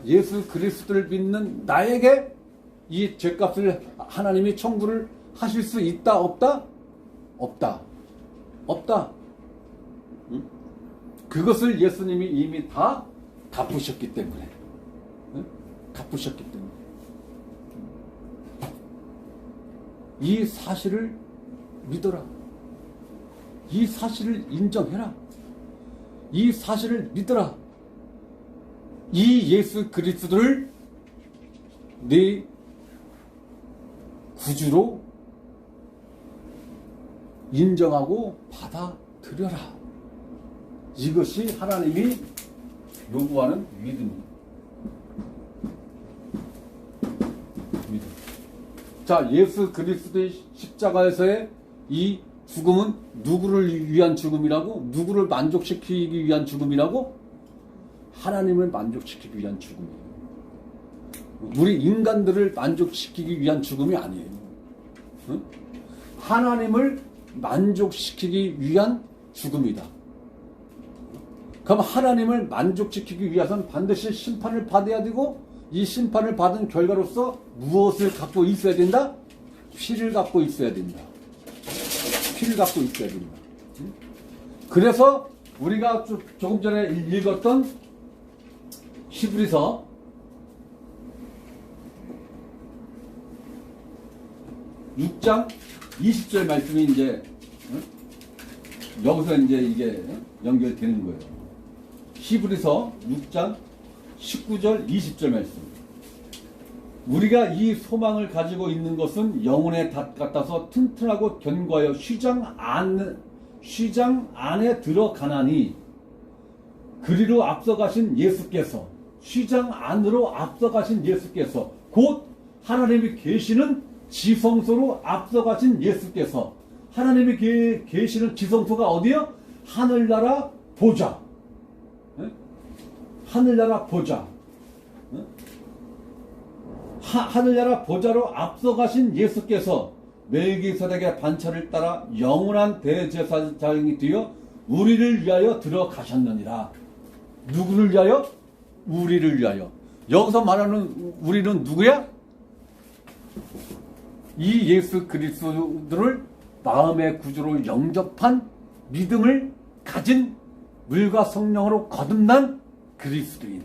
예수 그리스도를 믿는 나에게 이 죄값을 하나님이 청구를 하실 수 있다, 없다? 없다. 그것을 예수님이 이미 다 갚으셨기 때문에. 이 사실을 믿어라. 이 사실을 인정해라. 이 사실을 믿어라. 이 예수 그리스도를 네 구주로 인정하고 받아들여라. 이것이 하나님이 요구하는 믿음입니다. 자, 예수 그리스도의 십자가에서의 이 죽음은 누구를 위한 죽음이라고? 누구를 만족시키기 위한 죽음이라고? 하나님을 만족시키기 위한 죽음이에요. 우리 인간들을 만족시키기 위한 죽음이 아니에요. 응? 하나님을 만족시키기 위한 죽음이다. 그럼 하나님을 만족시키기 위해서는 반드시 심판을 받아야 되고, 이 심판을 받은 결과로서 무엇을 갖고 있어야 된다? 피를 갖고 있어야 된다. 피를 갖고 있어야 된다. 그래서 우리가 조금 전에 읽었던 히브리서 6장 20절 말씀이 이제 여기서 이제 이게 연결되는 거예요. 히브리서 6장 19절 20절 말씀. 우리가 이 소망을 가지고 있는 것은 영혼의 닷 같아서 튼튼하고 견고하여 휘장 안에 들어가나니, 그리로 앞서가신 예수께서, 휘장 안으로 앞서가신 예수께서, 곧 하나님이 계시는 지성소로 앞서가신 예수께서, 하나님이 계시는 지성소가 어디요? 하늘나라 보좌. 하늘나라 보좌. 하늘나라 보좌로 앞서가신 예수께서 멜기세덱의 반차를 따라 영원한 대제사장이 되어 우리를 위하여 들어가셨느니라. 누구를 위하여? 우리를 위하여. 여기서 말하는 우리는 누구야? 이 예수 그리스도를 마음의 구주로 영접한 믿음을 가진 물과 성령으로 거듭난 그리스도인.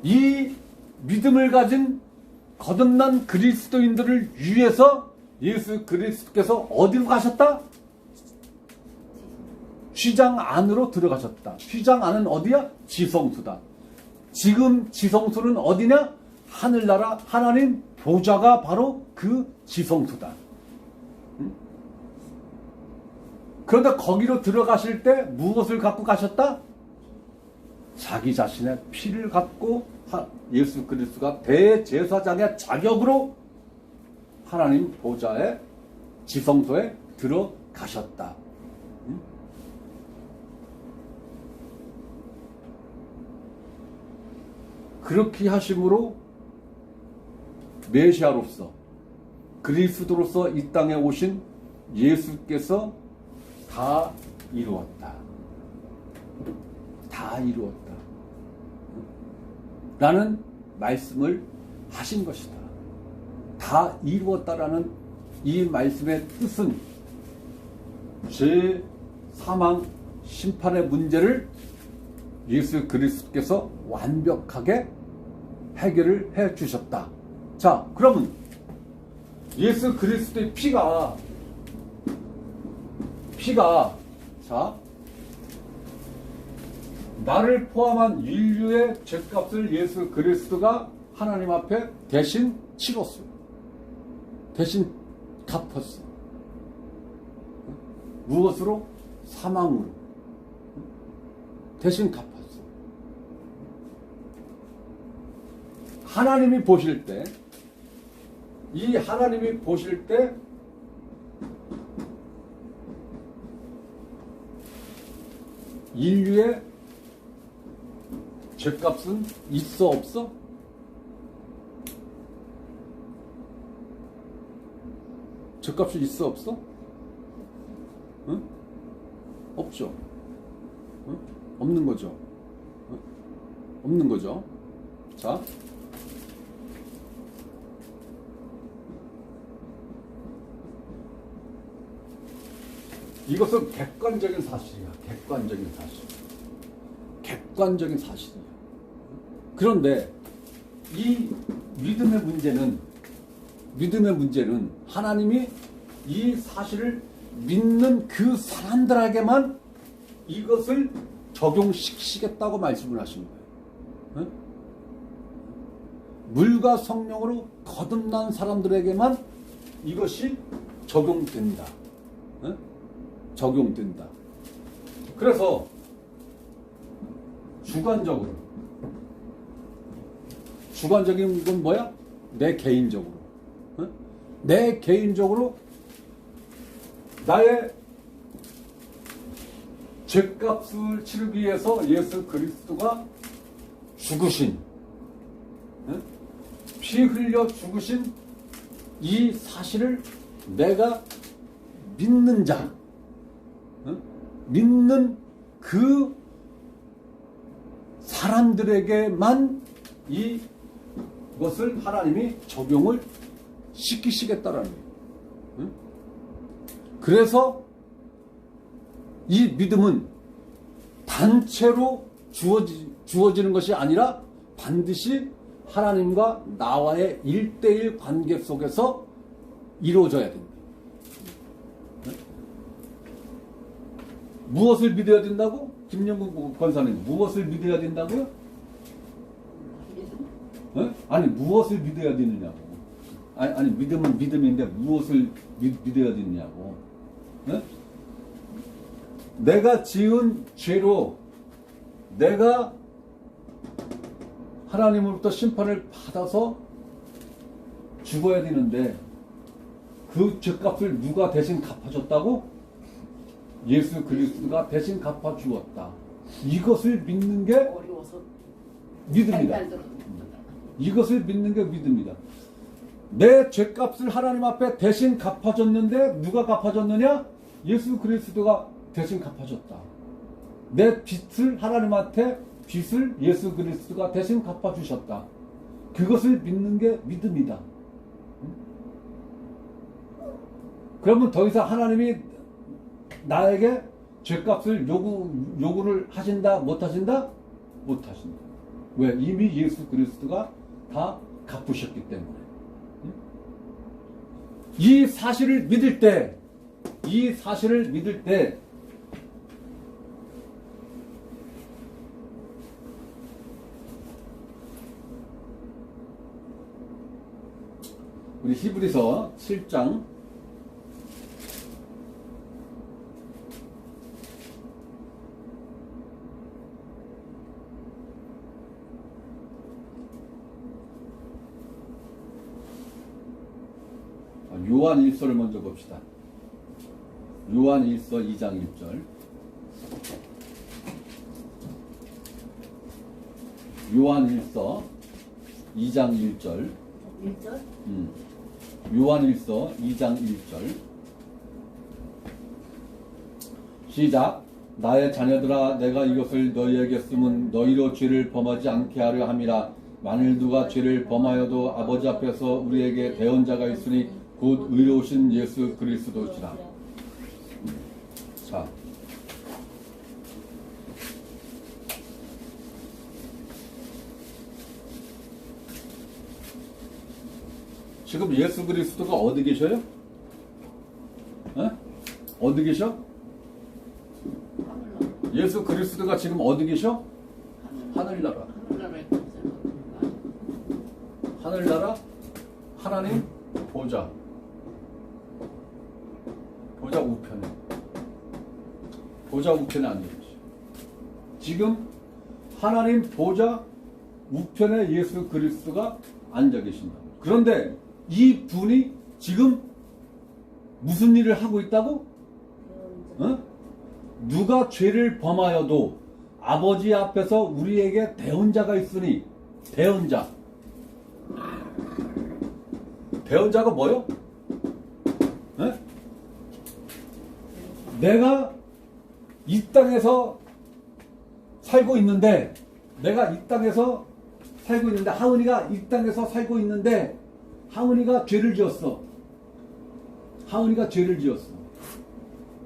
이 믿음을 가진 거듭난 그리스도인들을 위해서 예수 그리스도께서 어디로 가셨다? 휘장 안으로 들어가셨다. 휘장 안은 어디야? 지성소다. 지금 지성소는 어디냐? 하늘나라 하나님 보좌가 바로 그 지성소다. 그런데 거기로 들어가실 때 무엇을 갖고 가셨다? 자기 자신의 피를 갖고 예수 그리스도가 대제사장의 자격으로 하나님 보좌의 지성소에 들어가셨다. 그렇게 하심으로 메시아로서 그리스도로서 이 땅에 오신 예수께서 다 이루었다. 다 이루었다. 라는 말씀을 하신 것이다. 다 이루었다라는 이 말씀의 뜻은 죄, 사망, 심판의 문제를 예수 그리스도께서 완벽하게 해결을 해 주셨다. 자, 그러면 예수 그리스도의 피가 자, 나를 포함한 인류의 죄값을 예수 그리스도가 하나님 앞에 대신 치렀어요. 대신 갚았어요. 무엇으로? 사망으로. 대신 갚았어요. 하나님이 보실 때, 이 하나님이 보실 때 인류의 죄값은 있어 없어? 죄값이 있어 없어? 응? 없죠. 응? 없는 거죠. 응? 없는 거죠. 자, 이것은 객관적인 사실이야. 객관적인 사실. 객관적인 사실이야. 그런데 이 믿음의 문제는 하나님이 이 사실을 믿는 그 사람들에게만 이것을 적용시키겠다고 말씀을 하신 거예요. 응? 물과 성령으로 거듭난 사람들에게만 이것이 적용된다. 응? 적용된다. 그래서 주관적으로 주관적인 건 뭐야? 내 개인적으로. 어? 내 개인적으로 나의 죄값을 치르기 위해서 예수 그리스도가 죽으신, 피 흘려 죽으신 이 사실을 내가 믿는 자, 믿는 그 사람들에게만 이것을 하나님이 적용을 시키시겠다라는 거예요. 그래서 이 믿음은 단체로 주어지는 것이 아니라 반드시 하나님과 나와의 1대1 관계 속에서 이루어져야 됩니다. 무엇을 믿어야 된다고? 김영국 권사님, 무엇을 믿어야 된다고요? 아니, 무엇을 믿어야 되느냐고. 아니, 믿음은 믿음인데 무엇을 믿어야 되느냐고. 내가 지은 죄로 내가 하나님으로부터 심판을 받아서 죽어야 되는데 그 죄값을 누가 대신 갚아줬다고? 예수 그리스도가 대신 갚아주었다. 이것을 믿는 게 어려워서 믿음이다. 이것을 믿는 게 믿음이다. 내 죄값을 하나님 앞에 대신 갚아줬는데 누가 갚아줬느냐? 예수 그리스도가 대신 갚아줬다. 내 빚을 하나님한테 빚을 예수 그리스도가 대신 갚아주셨다. 그것을 믿는 게 믿음이다. 그러면 더 이상 하나님이 나에게 죄값을 요구를 하신다? 못 하신다? 못 하신다. 왜? 이미 예수 그리스도가 다 갚으셨기 때문에. 이 사실을 믿을 때 우리 히브리서 7장 요한 1서를 먼저 봅시다. 요한 1서 2장 1절. 요한 1서 2장 1절. 1절? 요한 1서 2장 1절. 시작. 나의 자녀들아, 내가 이것을 너희에게 쓰면 너희로 죄를 범하지 않게 하려 함이라. 만일 누가 죄를 범하여도 아버지 앞에서 우리에게 대언자가 있으니 곧 의로우신 예수 그리스도시라. 자, 지금 예수 그리스도가 어디 계셔요? 어디 계셔? 예수 그리스도가 지금 어디 계셔? 하늘나라. 하늘나라, 하나님 보좌. 보좌 우편에. 보좌 우편에 앉아계시. 지금 하나님 보좌 우편에 예수 그리스도가 앉아 계신다. 그런데 이 분이 지금 무슨 일을 하고 있다고? 누가 죄를 범하여도 아버지 앞에서 우리에게 대언자가 있으니. 대언자. 대언자가 뭐요? 내가 이 땅에서 살고 있는데, 하은이가 이 땅에서 살고 있는데, 하은이가 죄를 지었어.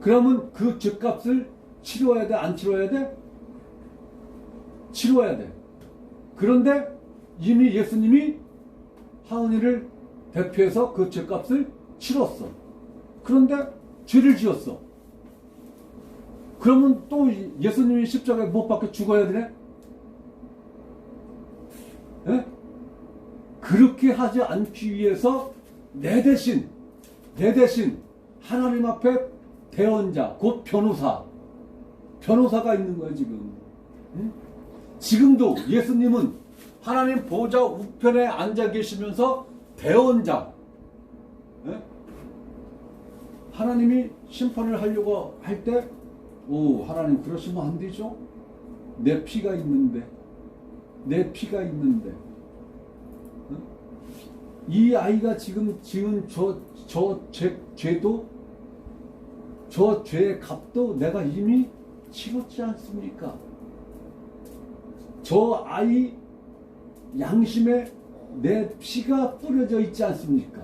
그러면 그 죄값을 치러야 돼? 안 치러야 돼? 치러야 돼. 그런데 이미 예수님이 하은이를 대표해서 그 죄값을 치렀어. 그런데 죄를 지었어. 그러면 또 예수님이 십자가에 못 박혀 죽어야 되네? 네? 그렇게 하지 않기 위해서 내 대신 하나님 앞에 대언자, 곧 변호사가 있는 거예요, 지금. 응? 지금도 예수님은 하나님 보좌 우편에 앉아 계시면서 대언자, 예? 하나님이 심판을 하려고 할 때, 오, 하나님 그러시면 안 되죠? 내 피가 있는데, 내 피가 있는데, 어? 이 아이가 지금 지은 죄도, 저 죄의 값도 내가 이미 치렀지 않습니까? 저 아이 양심에 내 피가 뿌려져 있지 않습니까?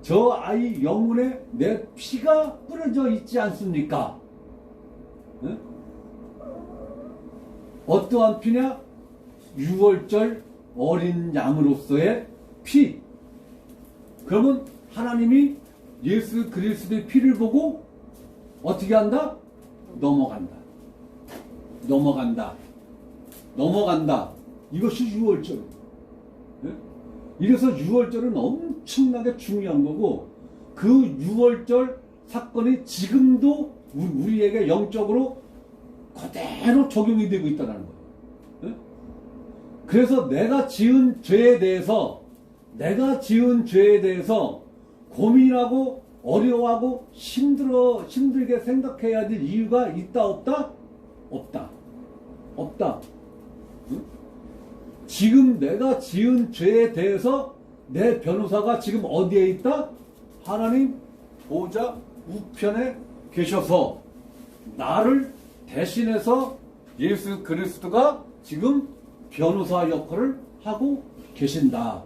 저 아이 영혼에 내 피가 뿌려져 있지 않습니까? 네? 어떠한 피냐? 6월절 어린 양으로서의 피. 그러면 하나님이 예수 그리스도의 피를 보고 어떻게 한다? 넘어간다. 넘어간다. 넘어간다. 이것이 6월절. 네? 이래서 6월절은 엄청나게 중요한 거고, 그 6월절 사건이 지금도 우리에게 영적으로 그대로 적용이 되고 있다는 거예요. 네? 그래서 내가 지은 죄에 대해서 고민하고 어려워하고 힘들게 생각해야 될 이유가 있다, 없다? 없다. 없다. 응? 지금 내가 지은 죄에 대해서 내 변호사가 지금 어디에 있다? 하나님 보좌 우편에 계셔서 나를 대신해서 예수 그리스도가 지금 변호사 역할을 하고 계신다.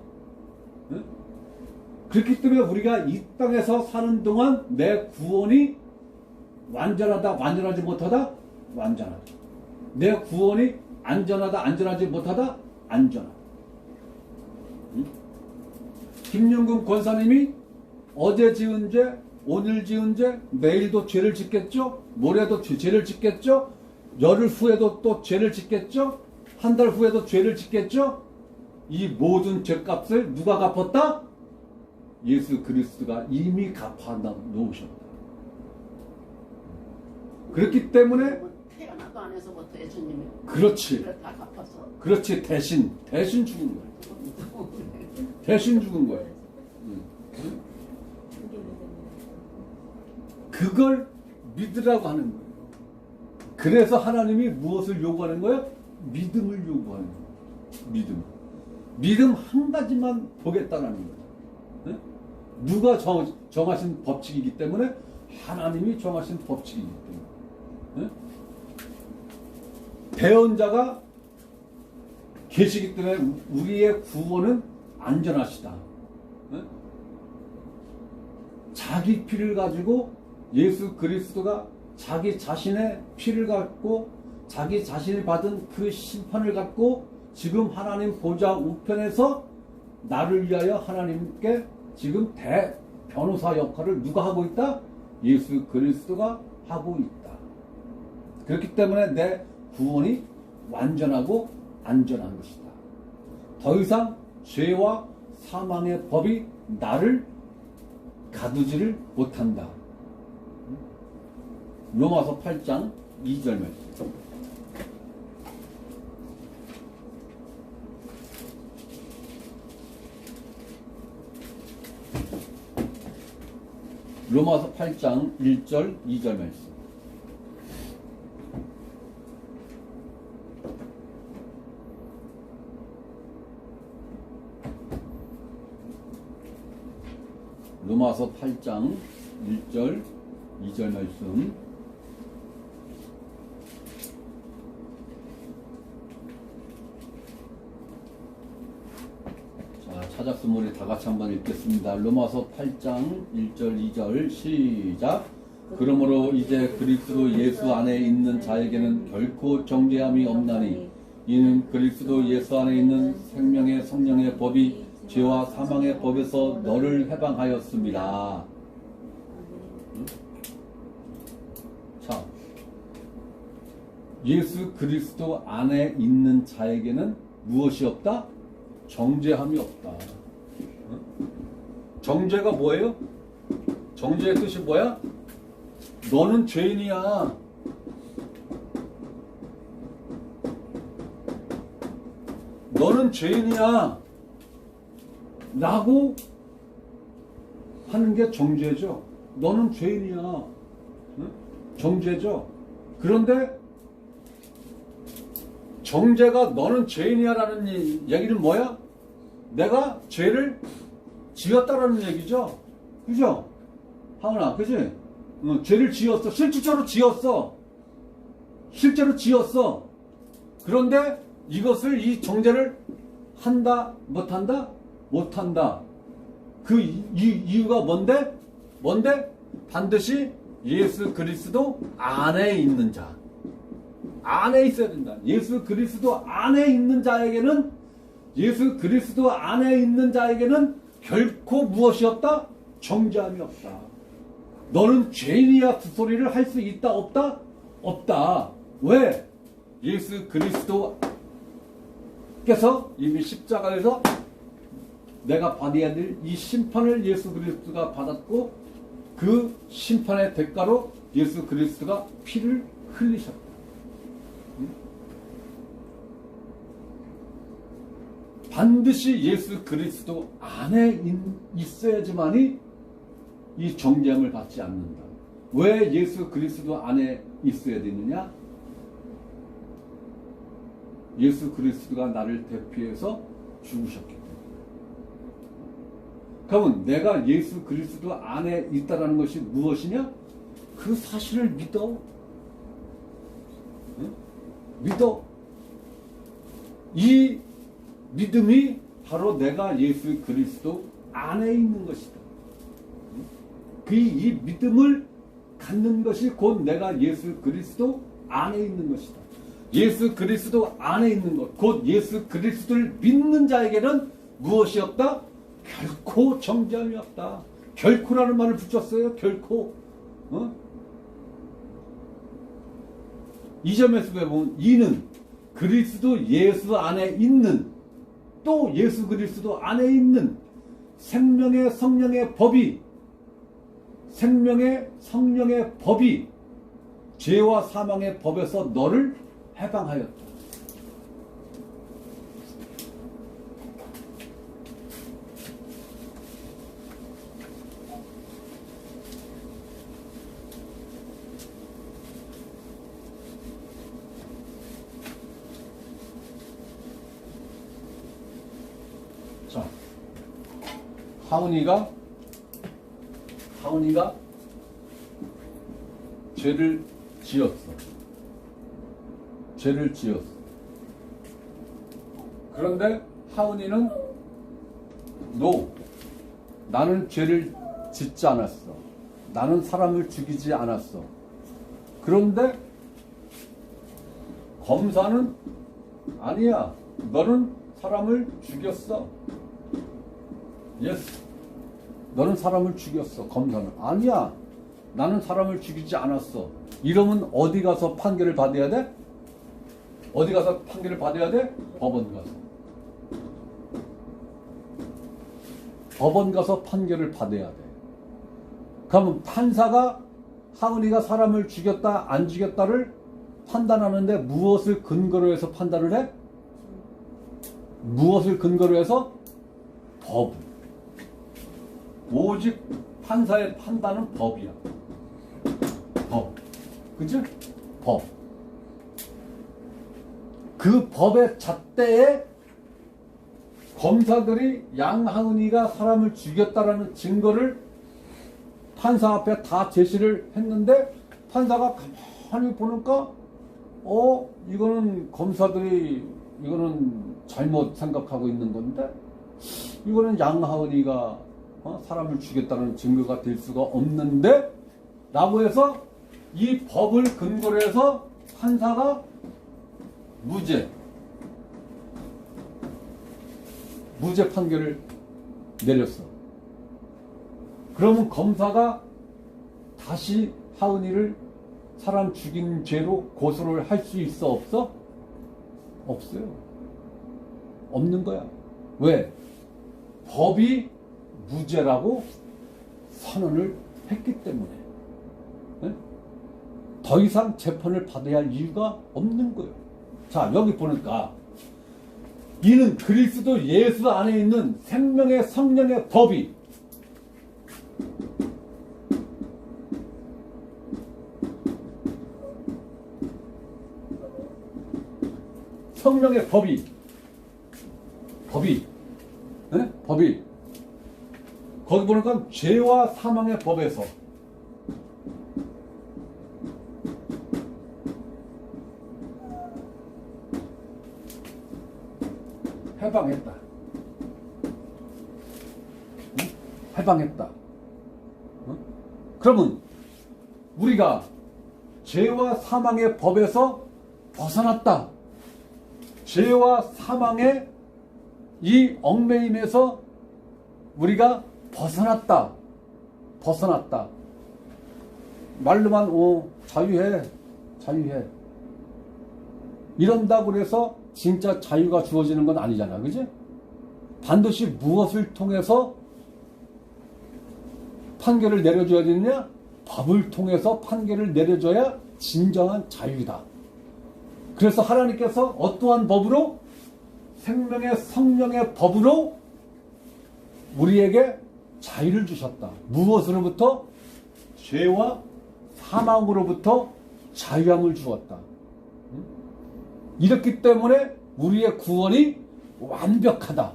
응? 그렇기 때문에 우리가 이 땅에서 사는 동안 내 구원이 완전하다, 완전하지 못하다, 완전하다. 내 구원이 안전하다, 안전하지 못하다, 안전하다. 응? 김영금 권사님이 어제 지은 죄, 오늘 지은 죄, 내일도 죄를 짓겠죠? 모레도 죄를 짓겠죠? 열흘 후에도 또 죄를 짓겠죠? 한 달 후에도 죄를 짓겠죠? 이 모든 죄값을 누가 갚았다? 예수 그리스도가 이미 갚아 놓으셨다. 그렇기 때문에 태어나도 안 해서부터 예수님이 그렇지. 다 갚았어. 그렇지. 대신 죽은 거야. 대신 죽은 거야. 그걸 믿으라고 하는 거예요. 그래서 하나님이 무엇을 요구하는 거예요? 믿음을 요구하는 거예요. 믿음 한 가지만 보겠다는 거예요. 네? 누가 정하신 법칙이기 때문에? 하나님이 정하신 법칙이기 때문에. 네? 대언자가 계시기 때문에 우리의 구원은 안전하시다. 네? 자기 피를 가지고 예수 그리스도가 자기 자신의 피를 갖고 자기 자신이 받은 그 심판을 갖고 지금 하나님 보좌 우편에서 나를 위하여 하나님께 지금 변호사 역할을 누가 하고 있다? 예수 그리스도가 하고 있다. 그렇기 때문에 내 구원이 완전하고 안전한 것이다. 더 이상 죄와 사망의 법이 나를 가두지를 못한다. 로마서 8장 2절 말씀. 로마서 8장 1절 2절 말씀. 로마서 8장 1절 2절 말씀. 자, 찾았으면 우리 다 같이 한번 읽겠습니다. 로마서 8장 1절 2절 시작. 그러므로 이제 그리스도 예수 안에 있는 자에게는 결코 정죄함이 없나니 이는 그리스도 예수 안에 있는 생명의 성령의 법이 죄와 사망의 법에서 너를 해방하였습니다. 응? 자, 예수 그리스도 안에 있는 자에게는 무엇이 없다? 정죄함이 없다. 응? 정죄가 뭐예요? 정죄의 뜻이 뭐야? 너는 죄인이야. 너는 너는 죄인이야 라고 하는 게 정죄죠. 너는 죄인이야. 응? 정죄죠. 그런데 정죄가 너는 죄인이야 라는 얘기는 뭐야? 내가 죄를 지었다라는 얘기죠. 그죠? 하은아, 그지? 죄를 지었어. 실질적으로 지었어. 실제로 지었어. 그런데 이것을, 이 정죄를 한다? 못한다? 못한다. 그 이유가 뭔데? 반드시 예수 그리스도 안에 있는 자. 안에 있어야 된다. 예수 그리스도 안에 있는 자에게는, 예수 그리스도 안에 있는 자에게는 결코 무엇이 없다? 정죄함이 없다. 너는 죄인이야 그 소리를 할 수 있다? 없다? 없다. 왜? 예수 그리스도께서 이미 십자가에서 내가 받아야 될 이 심판을 예수 그리스도가 받았고, 그 심판의 대가로 예수 그리스도가 피를 흘리셨다. 반드시 예수 그리스도 안에 있어야지만이 이 정죄함을 받지 않는다. 왜 예수 그리스도 안에 있어야 되느냐? 예수 그리스도가 나를 대표해서 죽으셨기 때문에. 그러면 내가 예수 그리스도 안에 있다라는 것이 무엇이냐? 그 사실을 믿어. 응? 믿어. 이 믿음이 바로 내가 예수 그리스도 안에 있는 것이다. 이 믿음을 갖는 것이 곧 내가 예수 그리스도 안에 있는 것이다. 예수 그리스도 안에 있는 것, 곧 예수 그리스도를 믿는 자에게는 무엇이 없다? 결코 정죄함이 없다. 결코라는 말을 붙였어요. 결코. 이 점에서 보면 이는 그리스도 예수 안에 있는, 또 예수 그리스도 안에 있는 생명의 성령의 법이, 생명의 성령의 법이 죄와 사망의 법에서 너를 해방하였다. 자, 하은이가 죄를 지었어. 죄를 지었어. 그런데 하은이는 나는 죄를 짓지 않았어. 나는 사람을 죽이지 않았어. 그런데 검사는 아니야. 너는 사람을 죽였어. 예스. 너는 사람을 죽였어. 검사는 아니야. 나는 사람을 죽이지 않았어. 이러면 어디 가서 판결을 받아야 돼? 어디 가서 판결을 받아야 돼? 법원 가서. 법원 가서 판결을 받아야 돼. 그러면 판사가 하은이가 사람을 죽였다 안 죽였다를 판단하는데 무엇을 근거로 해서 판단을 해? 무엇을 근거로 해서? 법. 오직 판사의 판단은 법이야. 법. 그치? 법. 그 법의 잣대에 검사들이 양하은이가 사람을 죽였다라는 증거를 판사 앞에 다 제시를 했는데, 판사가 가만히 보니까 이거는 검사들이 이거는 잘못 생각하고 있는 건데, 이거는 양하은이가 사람을 죽였다는 증거가 될 수가 없는데 라고 해서 이 법을 근거로 해서 판사가 무죄 판결을 내렸어. 그러면 검사가 다시 하은이를 사람 죽인 죄로 고소를 할 수 있어? 없어? 없어요. 없는 거야. 왜? 법이 무죄라고 선언을 했기 때문에. 네? 더 이상 재판을 받아야 할 이유가 없는 거예요. 자, 여기 보니까 이는 그리스도 예수 안에 있는 생명의 성령의 법이 성령의 법이 네? 법이 거기 보니까 죄와 사망의 법에서 해방했다. 응? 해방했다. 응? 그러면 우리가 죄와 사망의 법에서 벗어났다. 죄와 사망의 이 얽매임에서 우리가 벗어났다. 말로만 자유해. 이런다고 해서 진짜 자유가 주어지는 건 아니잖아. 그지? 반드시 무엇을 통해서 판결을 내려줘야 되느냐? 법을 통해서 판결을 내려줘야 진정한 자유다. 그래서 하나님께서 어떠한 법으로? 생명의 성령의 법으로 우리에게 자유를 주셨다. 무엇으로부터? 죄와 사망으로부터 자유함을 주었다. 이렇기 때문에 우리의 구원이 완벽하다.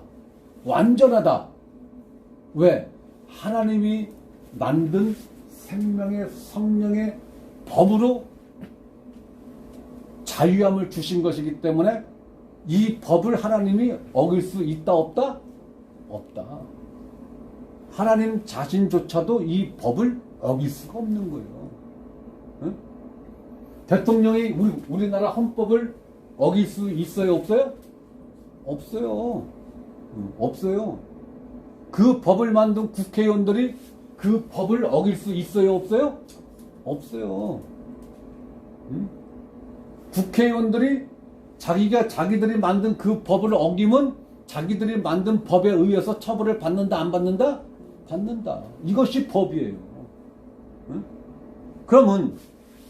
완전하다. 왜? 하나님이 만든 생명의 성령의 법으로 자유함을 주신 것이기 때문에 이 법을 하나님이 어길 수 있다 없다? 없다. 하나님 자신조차도 이 법을 어길 수가 없는 거예요. 응? 대통령이 우리나라 헌법을 어길 수 있어요 없어요? 없어요. 없어요. 그 법을 만든 국회의원들이 그 법을 어길 수 있어요 없어요? 없어요. 응? 국회의원들이 자기들이 만든 그 법을 어기면 자기들이 만든 법에 의해서 처벌을 받는다 안 받는다? 받는다. 이것이 법이에요. 응? 그러면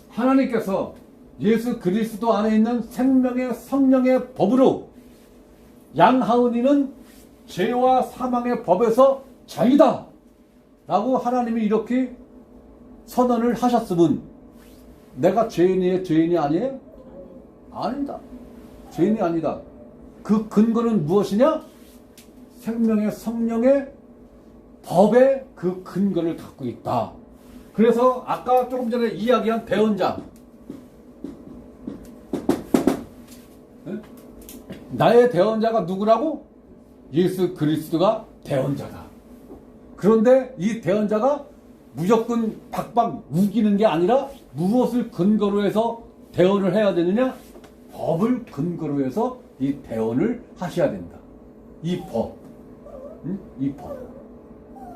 하나님께서 예수 그리스도 안에 있는 생명의 성령의 법으로 양하은이는 죄와 사망의 법에서 자유다 라고 하나님이 이렇게 선언을 하셨으면 내가 죄인이 아니에요? 아니다. 죄인이 아니다. 그 근거는 무엇이냐? 생명의 성령의 법의 그 근거를 갖고 있다. 그래서 아까 조금 전에 이야기한 대언자, 나의 대언자가 누구라고? 예수 그리스도가 대언자다. 그런데 이 대언자가 무조건 박박 우기는 게 아니라 무엇을 근거로 해서 대언을 해야 되느냐? 법을 근거로 해서 이 대언을 하셔야 된다. 이 법. 이 법.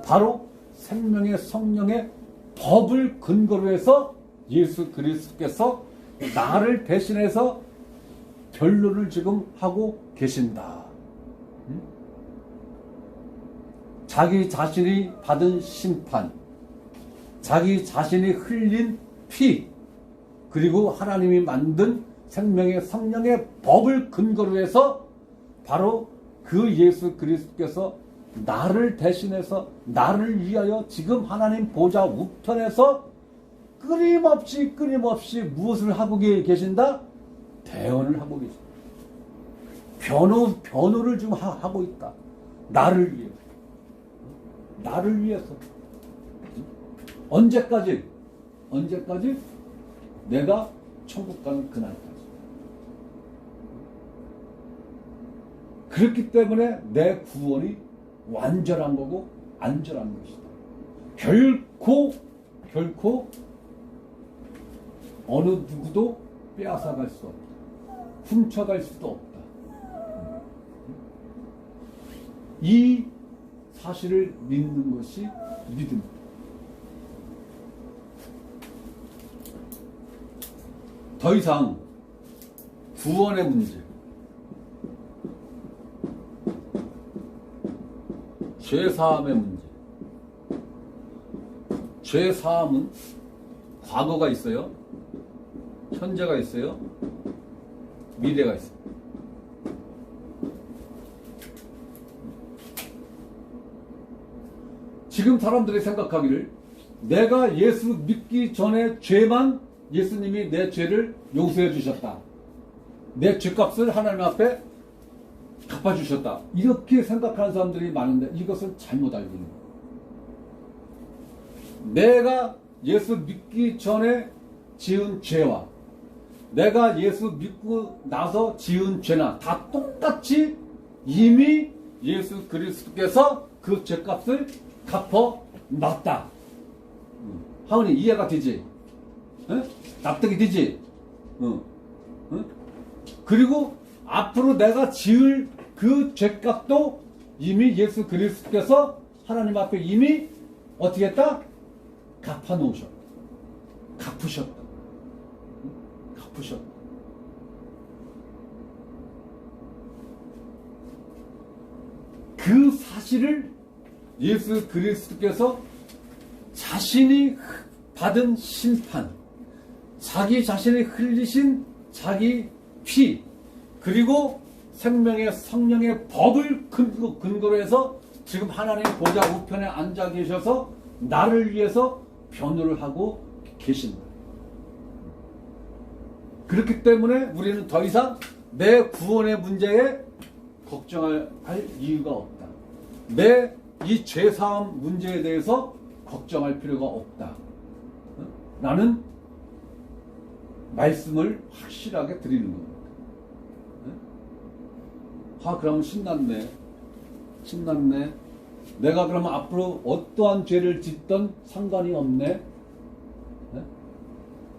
바로 생명의 성령의 법을 근거로 해서 예수 그리스도께서 나를 대신해서 변론을 지금 하고 계신다. 자기 자신이 받은 심판, 자기 자신이 흘린 피, 그리고 하나님이 만든 생명의 성령의 법을 근거로 해서 바로 그 예수 그리스도께서 나를 대신해서 나를 위하여 지금 하나님 보좌 우편에서 끊임없이 무엇을 하고 계신다? 대언을 하고 계신다. 변호를 지금 하고 있다. 나를 위해서. 나를 위해서. 언제까지? 내가 천국 가는 그날까지. 그렇기 때문에 내 구원이 완전한 거고 안전한 것이다. 결코 어느 누구도 빼앗아갈 수 없다. 훔쳐갈 수도 없다. 이 사실을 믿는 것이 믿음이다. 더 이상 구원의 문제, 죄사함의 문제. 죄사함은 과거가 있어요. 현재가 있어요. 미래가 있어요. 지금 사람들이 생각하기를 내가 예수 믿기 전에 죄만 예수님이 내 죄를 용서해 주셨다. 내 죄값을 하나님 앞에 갚아주셨다. 이렇게 생각하는 사람들이 많은데 이것은 잘못 알고 있는 거예요. 내가 예수 믿기 전에 지은 죄와 내가 예수 믿고 나서 지은 죄나 다 똑같이 이미 예수 그리스도께서 그 죄값을 갚아 놨다. 하은이 이해가 되지? 응? 납득이 되지? 응. 응? 그리고 앞으로 내가 지을 그 죄값도 이미 예수 그리스도께서 하나님 앞에 이미 어떻게 했다? 갚아 놓으셨다. 갚으셨다. 갚으셨다. 그 사실을 예수 그리스도께서 자신이 받은 심판, 자기 자신이 흘리신 자기 피, 그리고 생명의 성령의 법을 근거로 해서 지금 하나님 보좌 우편에 앉아 계셔서 나를 위해서 변호를 하고 계신다. 그렇기 때문에 우리는 더 이상 내 구원의 문제에 걱정할 이유가 없다. 내 이 죄사함 문제에 대해서 걱정할 필요가 없다. 라는 말씀을 확실하게 드리는 겁니다. 그러면 신났네. 신났네. 내가 그러면 앞으로 어떠한 죄를 짓던 상관이 없네.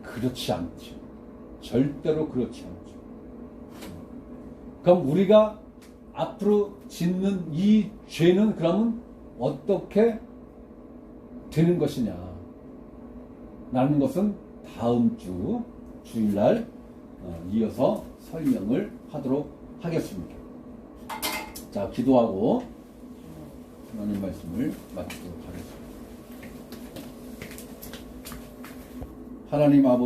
그렇지 않죠. 절대로 그렇지 않죠. 그럼 우리가 앞으로 짓는 이 죄는 그러면 어떻게 되는 것이냐 라는 것은 다음 주 주일날 이어서 설명을 하도록 하겠습니다. 자, 기도하고 하나님 말씀을 마치도록 하겠습니다. 하나님 아버지,